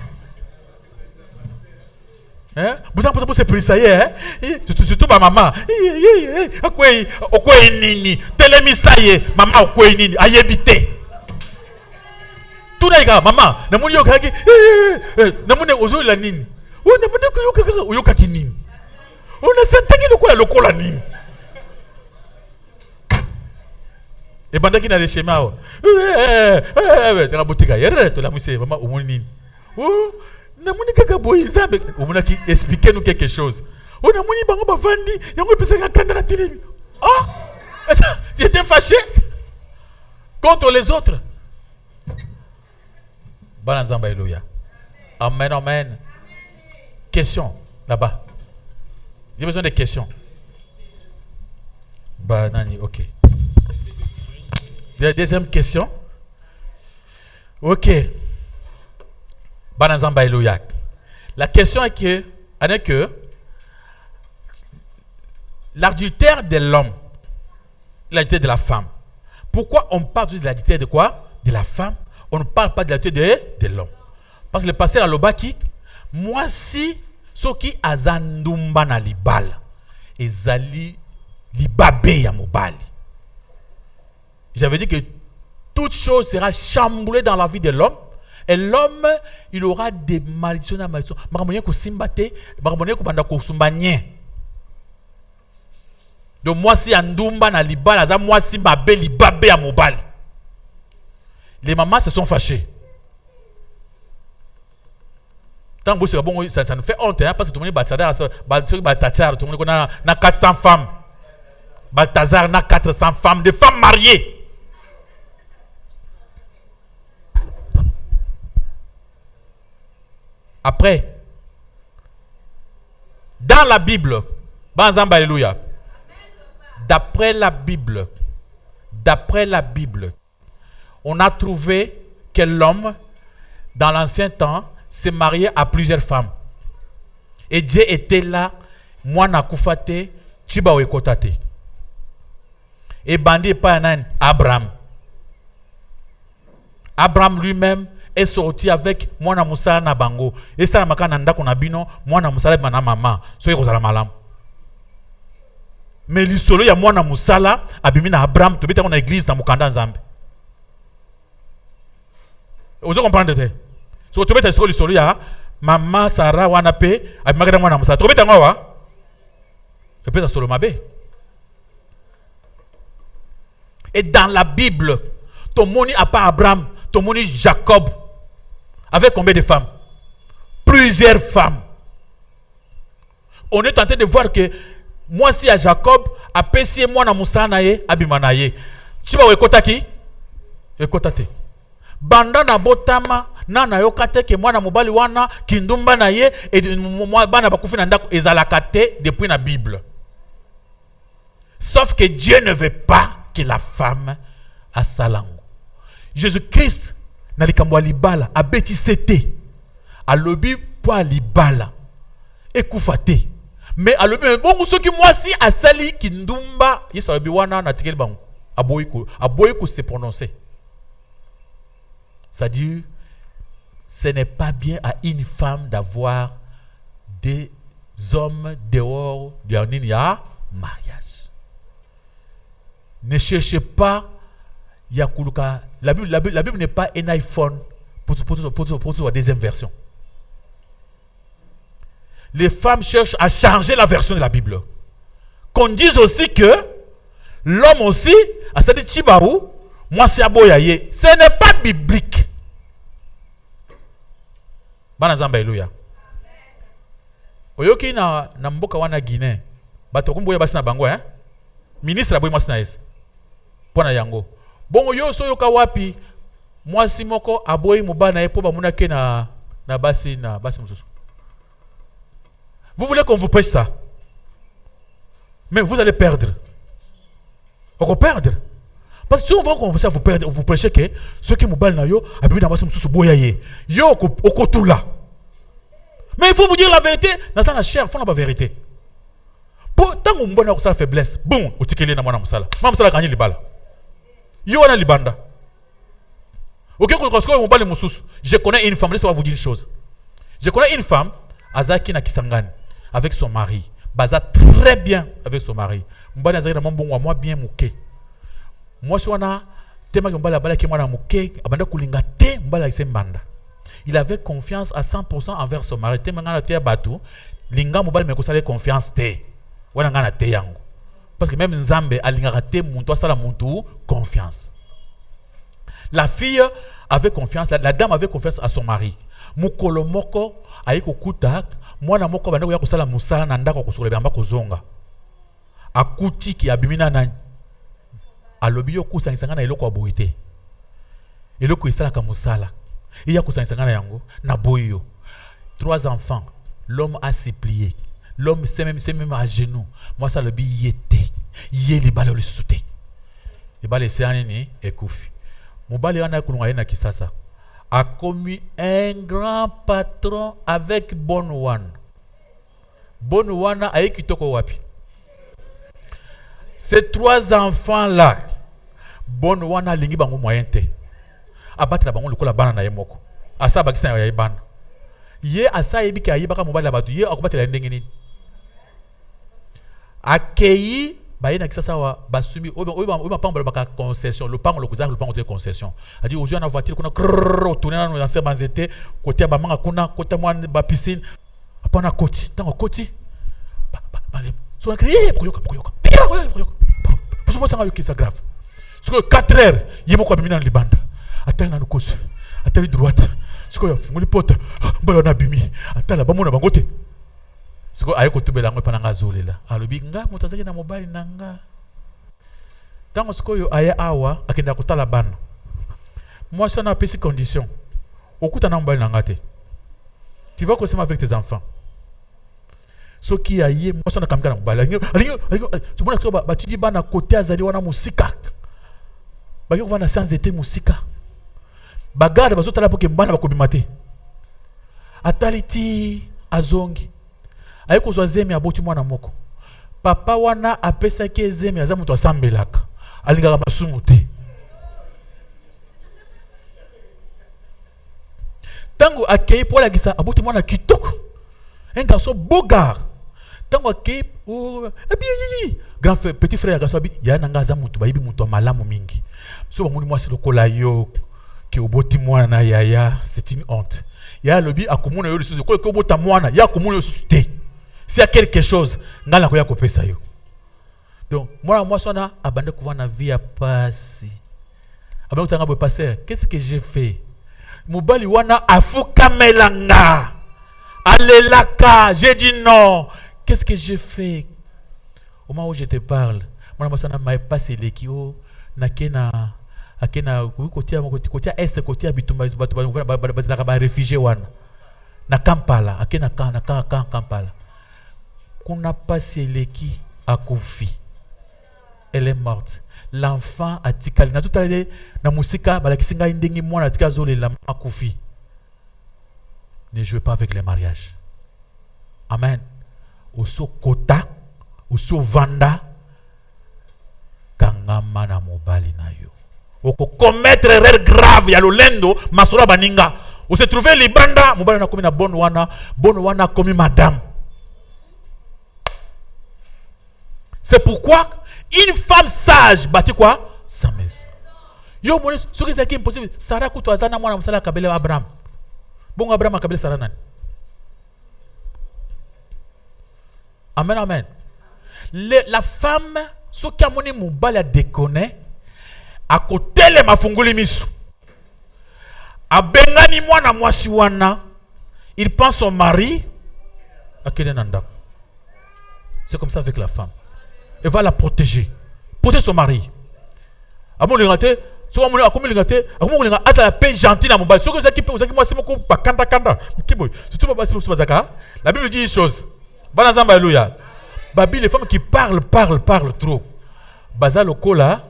Hein? Vous avez posé pour ça hier, surtout ma maman. Okwe nini, telemisaye, maman okwe nini, ayebite. Tout d'ailleurs, maman, namuni yokaki, namuni ozo la nini. Oh, namuni yokaki nini. On a senti que le quoi le cola nini. Et pendant qu'il a les schémas, tu as boutique hier, tu l'as moussé, maman au nini. Oh. On a expliqué nous quelque chose. On a moni bango bavandi, yango pesa kanda na télé. Oh! Tu étais fâché contre les autres. Banazamba Eloya. Amen, amen. Question là-bas. J'ai besoin de questions. Banani, ok. Deuxième question. Ok. Banazamba Eloya. La question est que l'adultère de l'homme, l'adultère de la femme. Pourquoi on parle de l'adultère de quoi? De la femme. On ne parle pas de l'adultère de l'homme. Parce que le pasteur à l'obaki, moi si soki azandumba na libala, ezali libabe ya mobali. J'avais dit que toute chose sera chamboulée dans la vie de l'homme. Et l'homme, il aura des malédictions à malédiction. Donc moi si andumba na libala, moi si mabe libabe à mobali. Les mamans se sont fâchées. Tant que bon, ça nous fait honte, hein, parce que tout le monde a 400 femmes. Balthazar a 400 femmes, des femmes mariées. Après, dans la Bible, d'après la Bible, on a trouvé que l'homme, dans l'ancien temps, s'est marié à plusieurs femmes. Et Dieu était là, moi na kufate, chiba wekotate. Et bandi pas Abraham. Abraham lui-même est sorti avec Mwana Moussa na bango. Et ça maka nanda konabino Mwana Moussa na maman. Soyez kozala malam. Mais l'isolo ya Mwana Moussa la abimi na Abraham to beta na église na mukanda nzambe. Vous comprenez ça? So to beta l'isolo ya maman Sarah wana pe abimaka na Mwana Moussa. To beta ngwa? To beta solo mabe. Et dans la Bible, ton moni à part Abraham, ton moni Jacob. Avec combien de femmes? Plusieurs femmes. On est tenté de voir que moi si à Jacob, a pessier moi na Moussa naye, abimanaye. Chiba wekota ki? Wekotate. Banda na botama na na yokate ke moi na mobali wana kindumba naye et moi bana bakufi na ndako ezalakate depuis la Bible. Sauf que Dieu ne veut pas que la femme a salango. Jésus-Christ na likambo libala abeti sete alobi po libala ekufate Mais à l'objet, bon, ce qui moi si à sali qui ndumba, il s'est wana na tikel bang, à boyko se prononcer. C'est-à-dire, ce n'est pas bien à une femme d'avoir des hommes dehors de mariage. Ne cherchez pas Yakuluka. La Bible n'est pas un iPhone pour la deuxième version. Les femmes cherchent à changer la version de la Bible. Qu'on dise aussi que l'homme aussi, à cette Chibarou, moi c'est aboyaye. Ce n'est pas biblique. Banazamba Eluya. Oyoki na mboka wana Guinée. Bato kumboya basi na bango hein. Ministre aboy mwasi na yes. Pona yango. Bongo yo so yoka wapi mwasi moko aboy mobana e po ba munake na basi mususu. Vous voulez qu'on vous prêche ça? Mais vous allez perdre. On va perdre. Parce que si on va commencer à vous prêcher que ceux qui mobile na yo aboy na basi mususu boyaye. Yo oko tout là. Mais il faut vous dire la vérité, dans la chair, il faut la vérité. Pour tant que vous avez faiblesse, bon, vous avez na mwana musala. Mwana musala gagner libala. Yo wana libanda. OK, je connais une femme, laissez-moi vous dire une chose. Je connais une femme, Azaki na Kisangani, avec son mari. Baza très bien avec son mari. Mbana Azaki na mbongo moi bien mouké. Moi si wana tema mbala bala ki mwana mouké, abanda kulinga te mbala ise mbanda. Il avait confiance à 100% envers son mari. Temanga te batou, linga mobile me kosale confiance te. Wana ngana te yango. Parce que même Nzambe alinga te muntu sala muntu confiance. La fille avait confiance, la dame avait confiance à son mari. Mukolo moko ayiko kuta, mwana moko banda ko sala musala na ndako ko bamba kozonga. Akuti ki abimina na alobi yo kusa isanga na eloko aboite. Eloko isala ka musala. Il y a yango na boyo. 3 enfants. L'homme a supplié. L'homme c'est même à genoux. Moi ça le bi yete. Yeli bale le souté. Le bale c'est anini et koufi. Mon bale yana kulunga na kisasa. A commis un grand patron avec Bon One. Bon One a kitoko wapi. Ces 3 enfants là. Bon One a lingi bango moyen te. Abattre la bango lokola bana na yemoko asa bakisa ya yebana ye asa yebika yebaka mobile batu ye akobate la ndenge nini akei bayena kisasa wa basumi oba pambo baka concession le pango le pango de concession a dit aujourd'hui na voiture kuna tourner na dans banzete côté ba manga kuna côté moi ba piscine apana koti tango koti so na crier pokoyoka pour ça nga yoki ça grave parce que 4 heures yemoko abimina na libanda atali na nukoso atali droite siko ya funguli pota mbala na bimi atala bamona bangote siko ayeko tubela ngo pana ngazolela alobi nga moto azaki na mobile nanga tango siko yo aya awa akenda kotala bana moi ça na pesi condition okuta na mobile nanga te tu vas consommer avec tes enfants so ki aye moi ça na kamika na mobile alingo tu bona ko ba tidi bana côté azali wana musika ba yo vana sans été musika bagarde bazotala po ke mbana bakobima te ataliti azongi ayeko zwa zemi aboti mwana moko papa wana apesaki ezemi aza moto asambelaka alingaka masumu te tango akei po alakisa aboti mwana kitoko un garçon beau gars tango akei grand frère petit frère garçon abi ya nanga aza moto bayibi moto malamu mingi so bamoni mwasi lokola yo que oboti mwana yaya c'est une honte ya lobi akomona yo lisusu ko obota mwana ya akomona yo lisusu te s'il y a quelque chose ngala ko ya kopesa yo donc moi sona abande kuva na vie ya pasi abande kutanga bo passer qu'est-ce que j'ai fait mobali wana afuka melanga alelaka j'ai dit non qu'est-ce que j'ai fait au moment où je te parle moi sona m'a passé l'équio na kena akena côté est côté bitumba bazaka ba réfugié wana na Kampala akena Kampala kuna passé leki akufi elle est morte l'enfant a tikali na tout aller na musika balakisinga ndengi mwana tika zolela akufi ne jouez pas avec les mariages amen oso kota oso vanda kangama na mobali na yo oko commettre erreur grave ya lolendo masolo baninga o se trouver libanda mobali na komi na bonne wana komi madame. C'est pourquoi une femme sage bâtit quoi? Sa maison. Yo moni ce qui est impossible Sarah kuto azana mwana msala kabele Abraham. Bon Abraham akabele Sarah nani? Amen, amen. La femme, ce qui a moni mobali a déconné, à côté les mafunguli misu. A bengani mwana mwasi wana, il pense son mari, à Kedenanda. C'est comme ça avec la femme. Elle va la protéger. Protéger son mari. A mon lingate, so a mon lingate, a mon lingate, a la paix gentille à mon bal. Ce que vous avez moi c'est mon coup, pas kanda. Surtout pas si vous avez la Bible dit une chose. Banazamba alléluia. Babi les femmes qui parlent trop. Baza lokola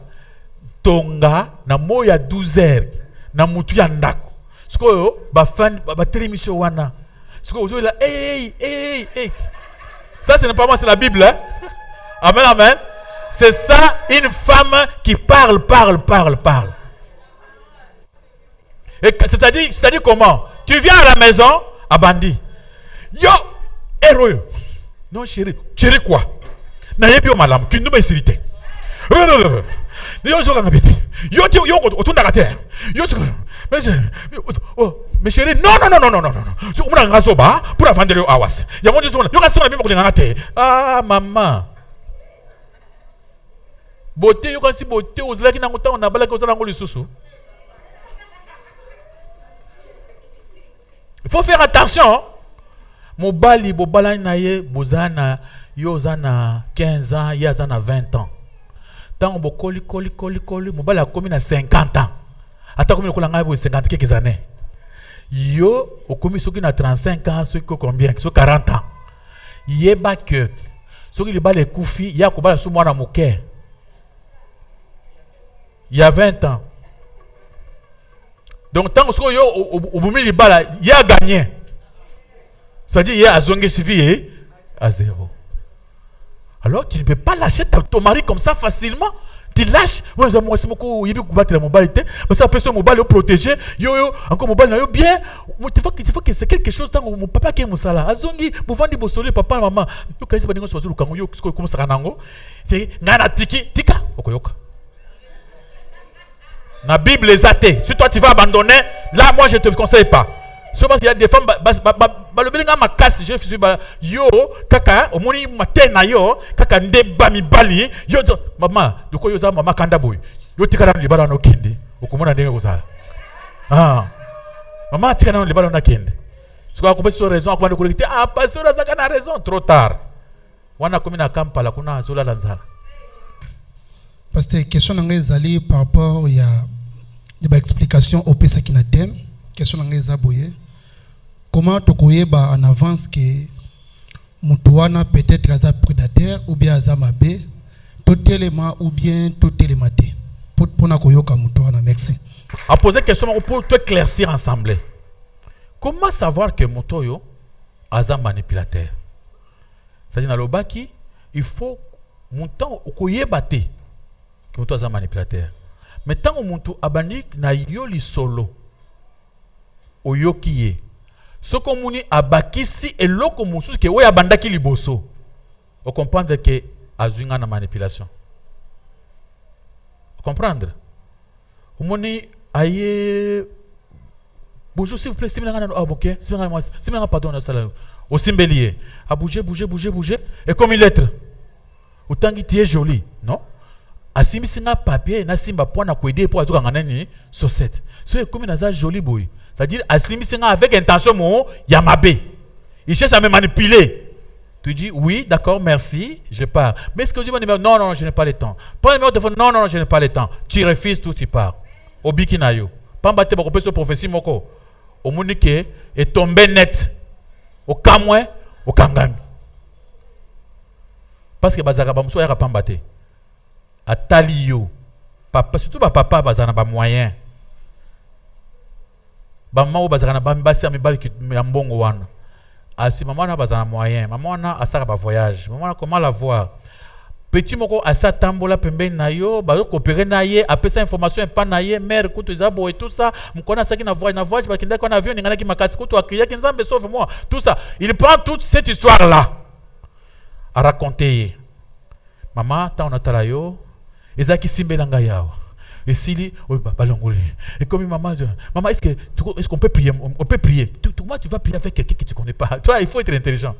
tonga na moya 12 heures na mutu ya ndako. Siko ba fan ba télémission wana. Siko ozo la hey. Ça ce n'est pas moi, c'est la Bible hein? Amen amen. C'est ça une femme qui parle. Et c'est-à-dire comment? Tu viens à la maison à bandi. Yo héros. Non chérie quoi? Na yebi o malam ki nduma isirite. Yo zo kanga biti. Yo otunda kate. Yo mais chérie non. So umuna ngazoba pour vendre yo awas. Ya mo zo yo kasona bimba kulinga kate. Ah maman. Beauté yo kasi beauté ozlaki na ngota na balaki ozala ngoli susu. Il faut faire attention. Mobali bobala na ye bozana yo zana 15 ans ya zana 20 ans. Tant bo koli mobali a komi na 50 ans. Ata komi ko langa bo 50 quelques années. Yo okomi soki na 35 ans soki combien? So 40 ans. Yeba que soki le bal ekufi ya ko bala so mwana moke. Il y a 20 ans. Donc tant que yo obumi li bala ya gagné. C'est-à-dire, il y a Azongé suffit à 0. Alors, tu ne peux pas lâcher ton mari comme ça facilement. Tu lâches. Moi, c'est beaucoup. Il faut battre la mobilité. Parce que après, ce mobile est protégé. Encore mobile, bien. Il faut que c'est quelque chose. Tant mon papa qui est mon salaire. Azongi, vous vendez vos soleils, papa, maman. Yo, quand ils sont sur le kango, yo, comment ça ranango? C'est nana tiki, tika, okoyoka. La Bible est athée. Si toi, tu vas abandonner, là, moi, je ne te conseille pas. C'est parce qu'il y a des femmes, le belinga ma casse, je suis yo, kaka, au moni matin yo, kaka nde bami bali, yo, maman, de quoi yo za maman kanda boy, yo tika na libala no kende, okumona ndenge kozala. Ah, maman tika na libala na kende. C'est quoi qu'on peut sur raison, qu'on peut dire ah, pasteur azaka na raison, trop tard. Wana komi na kampala kuna zola lanzala. Parce que question nanga ezali par rapport il y a des explications au pesa qui na thème, question nanga ezaboye. Comment tokoyeba en avance que mutuana peut-être aza prédateur ou bien aza mabe, totelema ou bien totelemate. Pour na koyoka mutuana, merci. À poser question pour te éclaircir ensemble. Comment savoir que mutoyo aza manipulateur? C'est-à-dire dans le baki, il faut montant koyeba te que muto aza manipulateur. Mais tant que mutu abani na yo li solo oyokiye. Ce qu'on muni abakisi et loko mususu ke oya bandaki liboso. On comprendre que azunga na manipulation. Comprendre? Omoni aye bonjour s'il vous plaît, simila ngana aboké, simila pardon na sala. Au simbelier, a bouger et comme une lettre. Autant qu'il est joli, non? Asimi singa papier na simba pour na koider pour azuka ngana ni saucette. So comme na za joli boy. C'est-à-dire, Assimi Senga avec intention, mon Yamabe. Il cherche à me manipuler. Tu dis, oui, d'accord, merci, je pars. Mais est-ce que tu dis mon numéro? Non, je n'ai pas le temps. Prends le numéro de téléphone? Non, je n'ai pas le temps. Tu refuses tout, tu pars. Au Bikinayo. Pas m'battre pour ce prophétie, moko. Au Munike est tombé net. Au Kamwe, au Kangami. Parce que Bazaka Bamso est pas m'battre. À Taliyo. Papa, surtout papa, Bazana ba moyen. Bamao bazana bambasi amibali ki mbongo wana si maman n'a pas un moyen, maman a un voyage, maman a comment la voir. Petit moko asa tambola pembe na yo, ba yo coopérer na ye, après ça information pas na ye, mère écoute zabo et tout ça, mkona ça qui na voyage ba kinda kona avion ngana ki makasi kuto akriya ki nzambe sauve moi. Tout ça, il prend toute cette histoire là à raconter. Maman ta on atala yo, ezaki simbelanga yao. Et s'il oui balongoli. Et comme maman est-ce qu'on peut prier, on peut prier. Comment tu vas prier avec quelqu'un que tu connais pas? Toi, il faut être intelligent.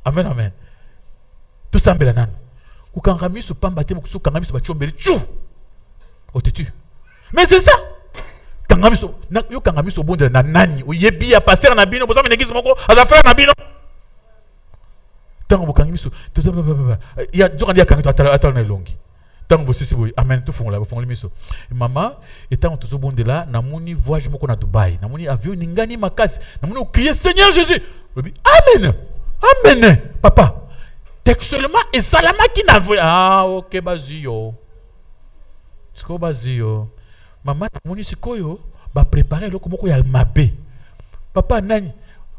Amen amen. Tout ça mbelanan. Ou quand Rami se pamba te mokso quand Rami se batcho mbeli tchou. O te tu. Mais c'est ça. Quand Rami so yo quand Rami so bonde na nani, o yebi ya pasteur na bino, boza menegisi moko, aza frère na bino. Tango bo Rami so, tout ça il y a du kandia kanito atala na longi. Tango bo sisi boy, amen tout fond là, fond miso. Maman étant tout bonde là, na moni voyage moko na Dubaï, na moni avion ningani makasi, na moni crier Seigneur Jésus. Amen. Amen. Papa. Textuellement, et Salama qui n'a vu. Ah, ok, bazio. C'est quoi bazio? Maman, moni sikoyo, ba préparer le comme ya mabé. Papa nani,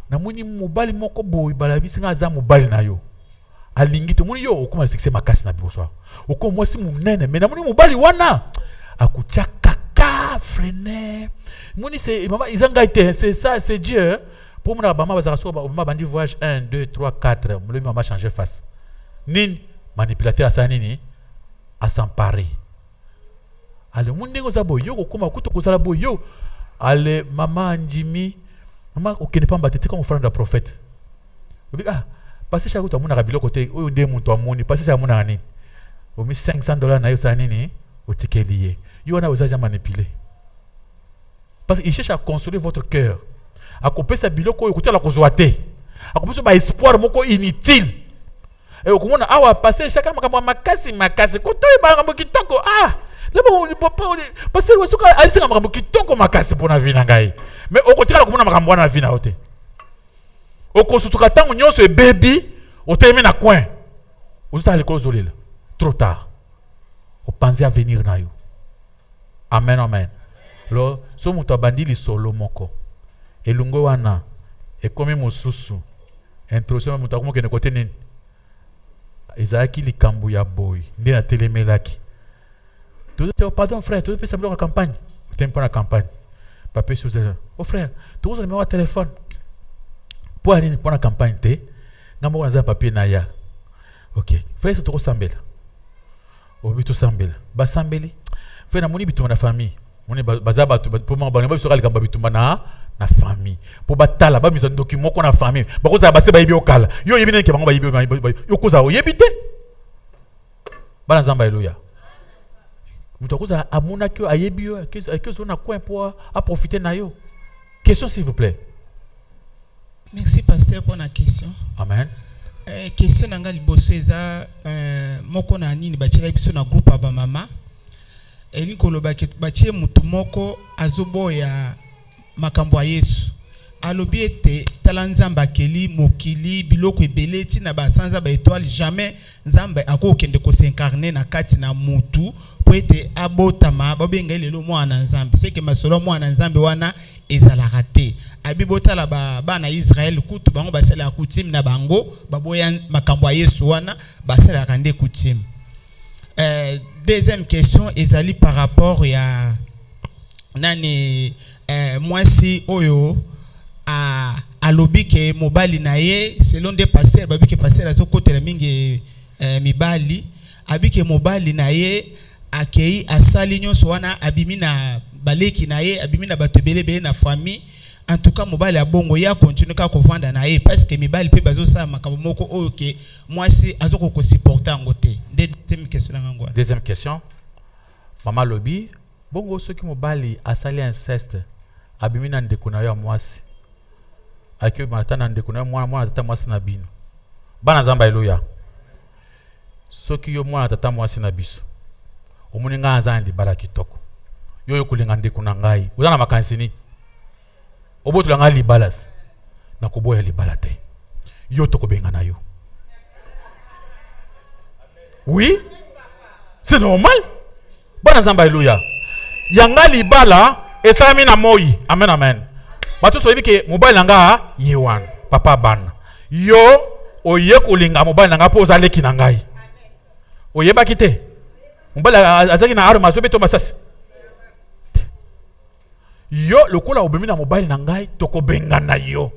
na moni mobali moko boy, balabi singa za mobali na yo. Alingi to moni yo, okoma succès makasi na biso. Okoma moi si munene, mais na moni mobali wana. Akutia kaka freiner. Moni c'est maman, ils ont été, c'est ça, c'est Dieu. Pour moi, maman bazara so, maman bandi voyage 1 2 3 4, le maman changer face. Nin manipulateur asa nini à s'emparer. Ale mundengo za boyo ko kuma kuto kozala boyo. Ale mama Njimi, mama okene pa mbatete comme frère de prophète. Ah, passer chaque fois mona rabilo côté o nde muntu amoni, passer chaque mona nini. O mi $500 na yo sa nini o tikelié. Yo na ozaja manipuler. Parce qu'il cherche à consoler votre cœur. À couper sa biloko écouter la kozwate. À couper ba espoir moko inutile. Et au moment awa passer chacun makasi koto ba ngambo kitoko leba on papa passer wasuka alisa ngambo kitoko makasi pona vie na ngai mais okotika komona makambo na vie na ote okosutuka tango nyonso e baby oteme na coin ozuta lekolo zolela trop tard o penser à venir na yo. Amen amen. Lo so muto abandi li solo moko elungo wana e komi mosusu introduction muto akomo kene kote nini ezaki likambo ya boy nde na telemelaki tout pardon frère tout peut sembler en campagne t'es pas en campagne papa sous oh frère tout le numéro téléphone pour aller pour la campagne te ngambo na papier na ya OK frère c'est trop sambela o bitu sambela ba sambeli frère na moni bitu na famille moni bazaba pour moi ba biso kali kamba bitu na famille pour batala ba mise document ko na famille ba ko za ba se ba yebi okala yo yebi neke bango ba yebi yo ko za o yebi te bana nzamba haleluya muto ko za amuna ki ayebi yo que zo na coin pour à profiter na yo. Question s'il vous plaît. Merci pasteur pour la question. Amen. Question nanga liboso eza moko na nini bachira biso na groupe aba mama eli koloba ke bachie mutu moko azoboya makambo ya Yesu alobi ete tala nzambe akeli mokili biloko ebele tina basanza ba étoile jamais nzambe akokende ko s'incarner na kati na mutu po ete abotama babenga lelo mwana nzambe c'est que masolo mwana nzambe wana ezalaka te abibotala bana Israël kutu bango basala coutume na bango baboya makambo ya Yesu wana basala kande coutume. Deuxième question ezali par rapport ya nani mwasi oyo a lobi ke mobali na ye selon des pasteurs babi ke pasteur azo kotela mingi mibali abike mobali na ye akei asali nyonso wana abimi na baleki na ye abimi na bato belebe na famille. En tout cas mobali ya bongo ya continue ka kovanda na ye parce que mibali pe bazo sa makambo moko oyo ke mwasi azoko ko supporter ngote. Deuxième question ngangwa. Deuxième question. Mama lobi bongo soki mobali asali inceste abimi na ndeko na yo mwasi akio matana ndeko na yo mwana tata mwasi na bino bana zamba haleluya soki yo mwana tata mwasi na biso omuni nga azandi bala kitoko yo kulinga ndeko na ngai uzana makanisi ni obotula nga libalas na kuboya libala te yo tokobenga na yo. Oui, c'est normal. Bana zamba haleluya yanga libala esalami na moi. Amen amen. Batu so yebike mobile nga yewan papa bana Yo, oye kolinga mobali nanga po ozaleki na ngai. Oyebaki te. Mobali azaki na arma azobeto masasi. Yo lokola obemi na mobali na ngai tokobengana yo.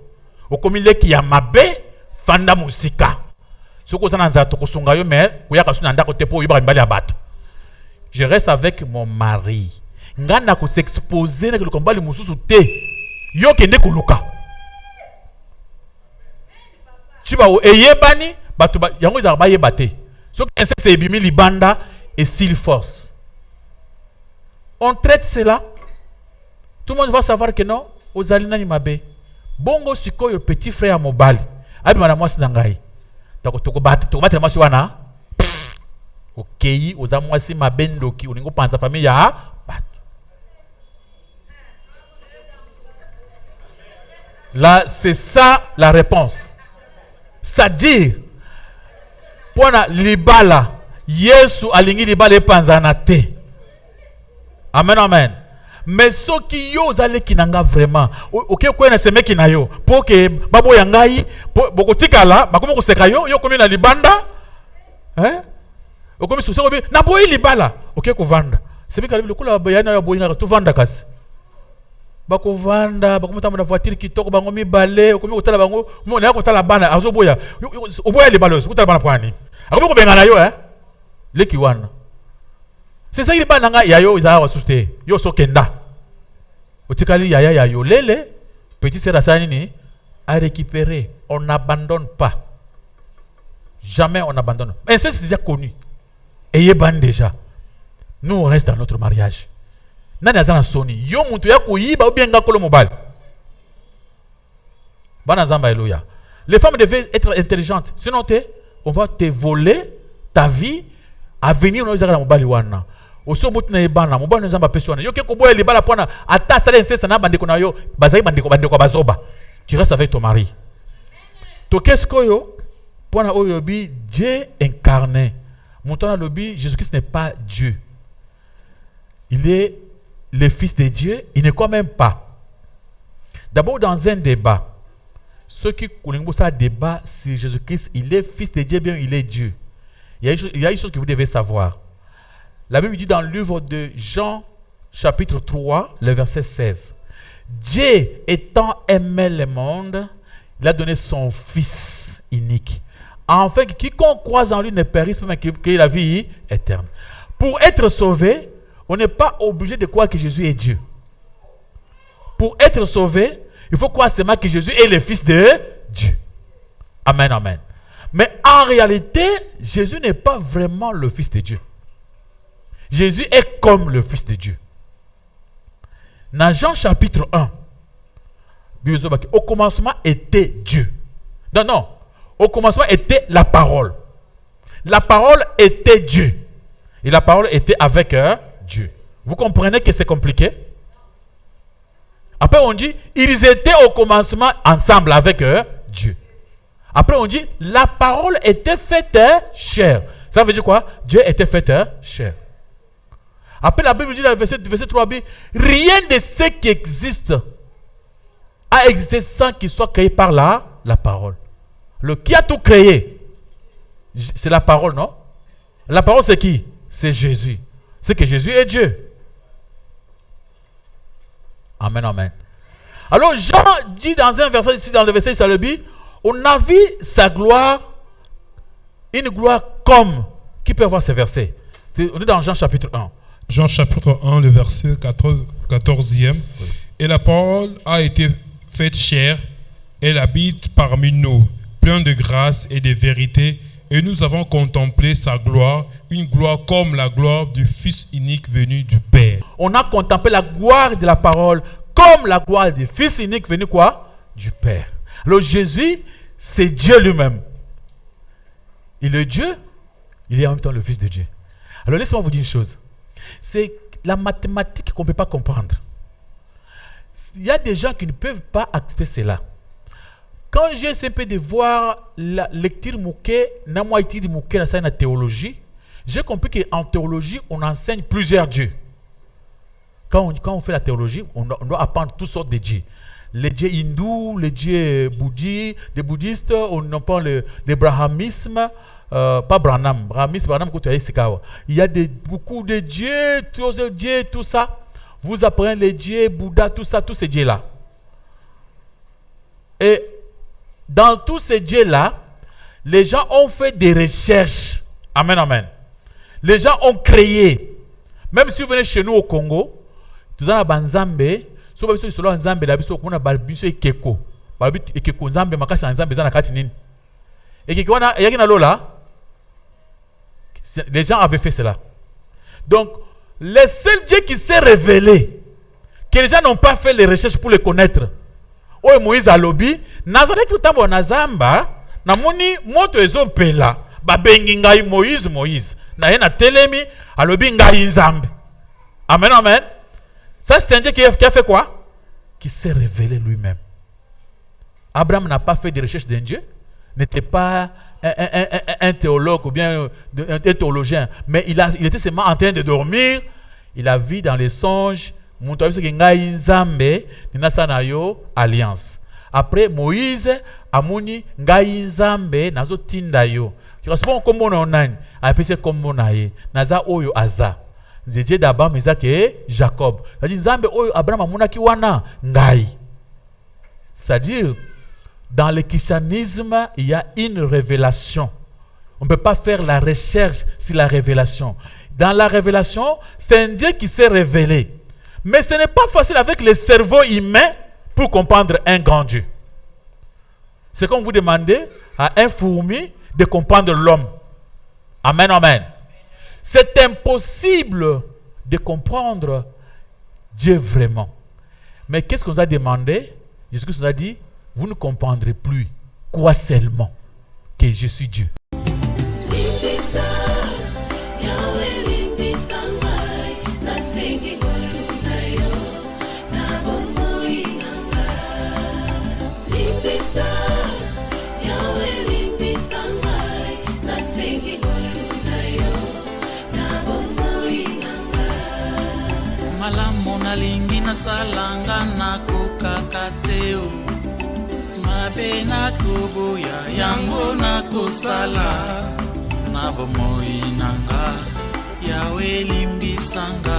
Okomi leki ya mabe fanda musika. Soko sana nza tokosunga yo mais kuyaka suna ndako te po oyeba mbali ya bato. Je reste avec mon mari. Ngana ko s'exposer na ko mbali mususu te. Yo kende koluka. Chiba o eyebani bato yango za ba yebate. So que c'est ebimi libanda et s'il force. On traite cela. Tout le monde va savoir que non, aux alina ni mabe. Bongo siko yo petit frère mobali. Abi mana mwasi na ngai. Toko battre mwasi wana. Okei, oza mwasi mabe ndoki oningo panza famille ya bato. Là, c'est ça la réponse. C'est-à-dire, pour libala, Yesu alingi libala panzana te. Amen, amen. Mais ce qui yo zale kinanga vraiment, ok quoi na seme kinayo, pour que babo yangai, boko tikala, bakomo ko seka yo komi na libanda, hein? Okomi so ko bi na boyi libala, ok ko vanda. C'est bien que le kula bayana ya boyi na to vanda kasi. Bako vanda, bako mutamba na voiture kitoko bango mi balé, okomi ko tala bango, mo na ko tala bana azoboya. Oboya libala, ko tala bana pwani. Akomi ko bengana yo leki wana. C'est ça qu'il bana nga yayo za wasute. Yo so kenda. Otikali yaya ya yo lele, petit sœur asani ni à récupérer. On n'abandonne pas. Jamais on abandonne. Mais c'est déjà connu. Ayez ban déjà. Nous on reste dans notre mariage. Nani azana soni. Yo muntu ya kuyiba ou bien ngakolo mobile. Bana zamba eloya. Les femmes devaient être intelligentes. Sinon on va te voler ta vie. Avenir on va mobile wana. Oso bout na ebana mobile nzamba pesona. Yo ke ko boya libala pona ata sala inceste na bandeko na yo bazai bandeko bazoba. Tu restes avec ton mari. To qu'est-ce que yo pona oyobi Dieu incarné. Montana lobi Jésus-Christ n'est pas Dieu. Il est le fils de Dieu, il n'est quand même pas. D'abord dans un débat, ceux qui connaissent ça débat si Jésus-Christ il est fils de Dieu bien il est Dieu. Il y a une chose que vous devez savoir. La Bible dit dans le livre de Jean, chapitre 3, le verset 16. Dieu étant aimé le monde, il a donné son Fils unique. Afin que quiconque croise en lui ne périsse pas, mais qu'il ait la vie éternelle. Pour être sauvé, on n'est pas obligé de croire que Jésus est Dieu. Pour être sauvé, il faut croire seulement que Jésus est le Fils de Dieu. Amen, amen. Mais en réalité, Jésus n'est pas vraiment le Fils de Dieu. Jésus est comme le Fils de Dieu. Dans Jean chapitre 1, au commencement était Dieu. Non. Au commencement était la parole. La parole était Dieu. Et la parole était avec Dieu. Vous comprenez que c'est compliqué? Après on dit, ils étaient au commencement ensemble avec Dieu. Après on dit, la parole était faite chair. Ça veut dire quoi? Dieu était fait chair. Après la Bible dit dans le verset 3b, rien de ce qui existe a existé sans qu'il soit créé par la parole. Le qui a tout créé, c'est la parole, non? La parole c'est qui? C'est Jésus. C'est que Jésus est Dieu. Amen, amen. Alors Jean dit dans un verset ici, dans le verset Salobi, on a vu sa gloire, une gloire comme, qui peut avoir ces versets? On est dans Jean chapitre 1. Jean chapitre 1, le verset 14e. Oui. Et la parole a été faite chair, elle habite parmi nous, plein de grâce et de vérité, et nous avons contemplé sa gloire, une gloire comme la gloire du Fils unique venu du Père. On a contemplé la gloire de la parole comme la gloire du Fils unique venu quoi? Du Père. Alors Jésus, c'est Dieu lui-même. Il est Dieu, il est en même temps le Fils de Dieu. Alors laissez-moi vous dire une chose. C'est la mathématique qu'on ne peut pas comprendre. Il y a des gens qui ne peuvent pas accepter cela. Quand j'ai essayé de voir la lecture mouké, dans la théologie, j'ai compris qu'en théologie, on enseigne plusieurs dieux. Quand on fait la théologie, on doit apprendre toutes sortes de dieux. les dieux hindous, les dieux bouddhistes, les bouddhistes, on prend le brahmisme, pas Branham, brahmisme, Branham, il y a beaucoup de dieux, tous ces dieux, tout ça. Vous apprenez les dieux, Bouddha, tout ça, tous ces dieux-là. Et dans tous ces dieux-là, les gens ont fait des recherches. Amen, amen. Les gens ont créé. Même si vous venez chez nous au Congo, nous avons un Nzambe, si vous avez un Nzambe, vous avez un Ekeko. Ekeko Nzambe, makasi Nzambe, zana kati nini. Ekeko na yakina lola. Les gens avaient fait cela. Donc, le seul Dieu qui s'est révélé, que les gens n'ont pas fait les recherches pour le connaître. Oh, Moïse a lobby, Nazareth utambo nazamba, namoni moto ezo pela, ba bengi ngai Moïse. Na yena telemi, a lobby ngai Nzambe. Amen, amen. Ça c'est un Dieu qui a fait quoi? Qui s'est révélé lui-même. Abraham n'a pas fait de recherche d'un Dieu, n'était pas un théologue ou bien un théologien, mais il était seulement en train de dormir. Il a vu dans les songes alliance. Après Moïse amuni ngai nzambe nazo tinda yo. Correspond comme on a appelé comme on a naza oyo aza. Dieu d'Abraham Isaac et Jacob. C'est-à-dire nzambe oyo Abraham amuna ki wana ngai. C'est-à-dire dans le christianisme, il y a une révélation. On ne peut pas faire la recherche sur la révélation. Dans la révélation, c'est un Dieu qui s'est révélé. Mais ce n'est pas facile avec le cerveau humain pour comprendre un grand Dieu. C'est comme vous demandez à un fourmi de comprendre l'homme. Amen, amen. C'est impossible de comprendre Dieu vraiment. Mais qu'est-ce qu'on nous a demandé? Jésus-Christ nous a dit, vous ne comprendrez plus quoi seulement que je suis Dieu. Malamu nalingi nasalanga nakokaka te o. Mabe nakoboya yango nakosala na bomoi nanga yawe limbisanga.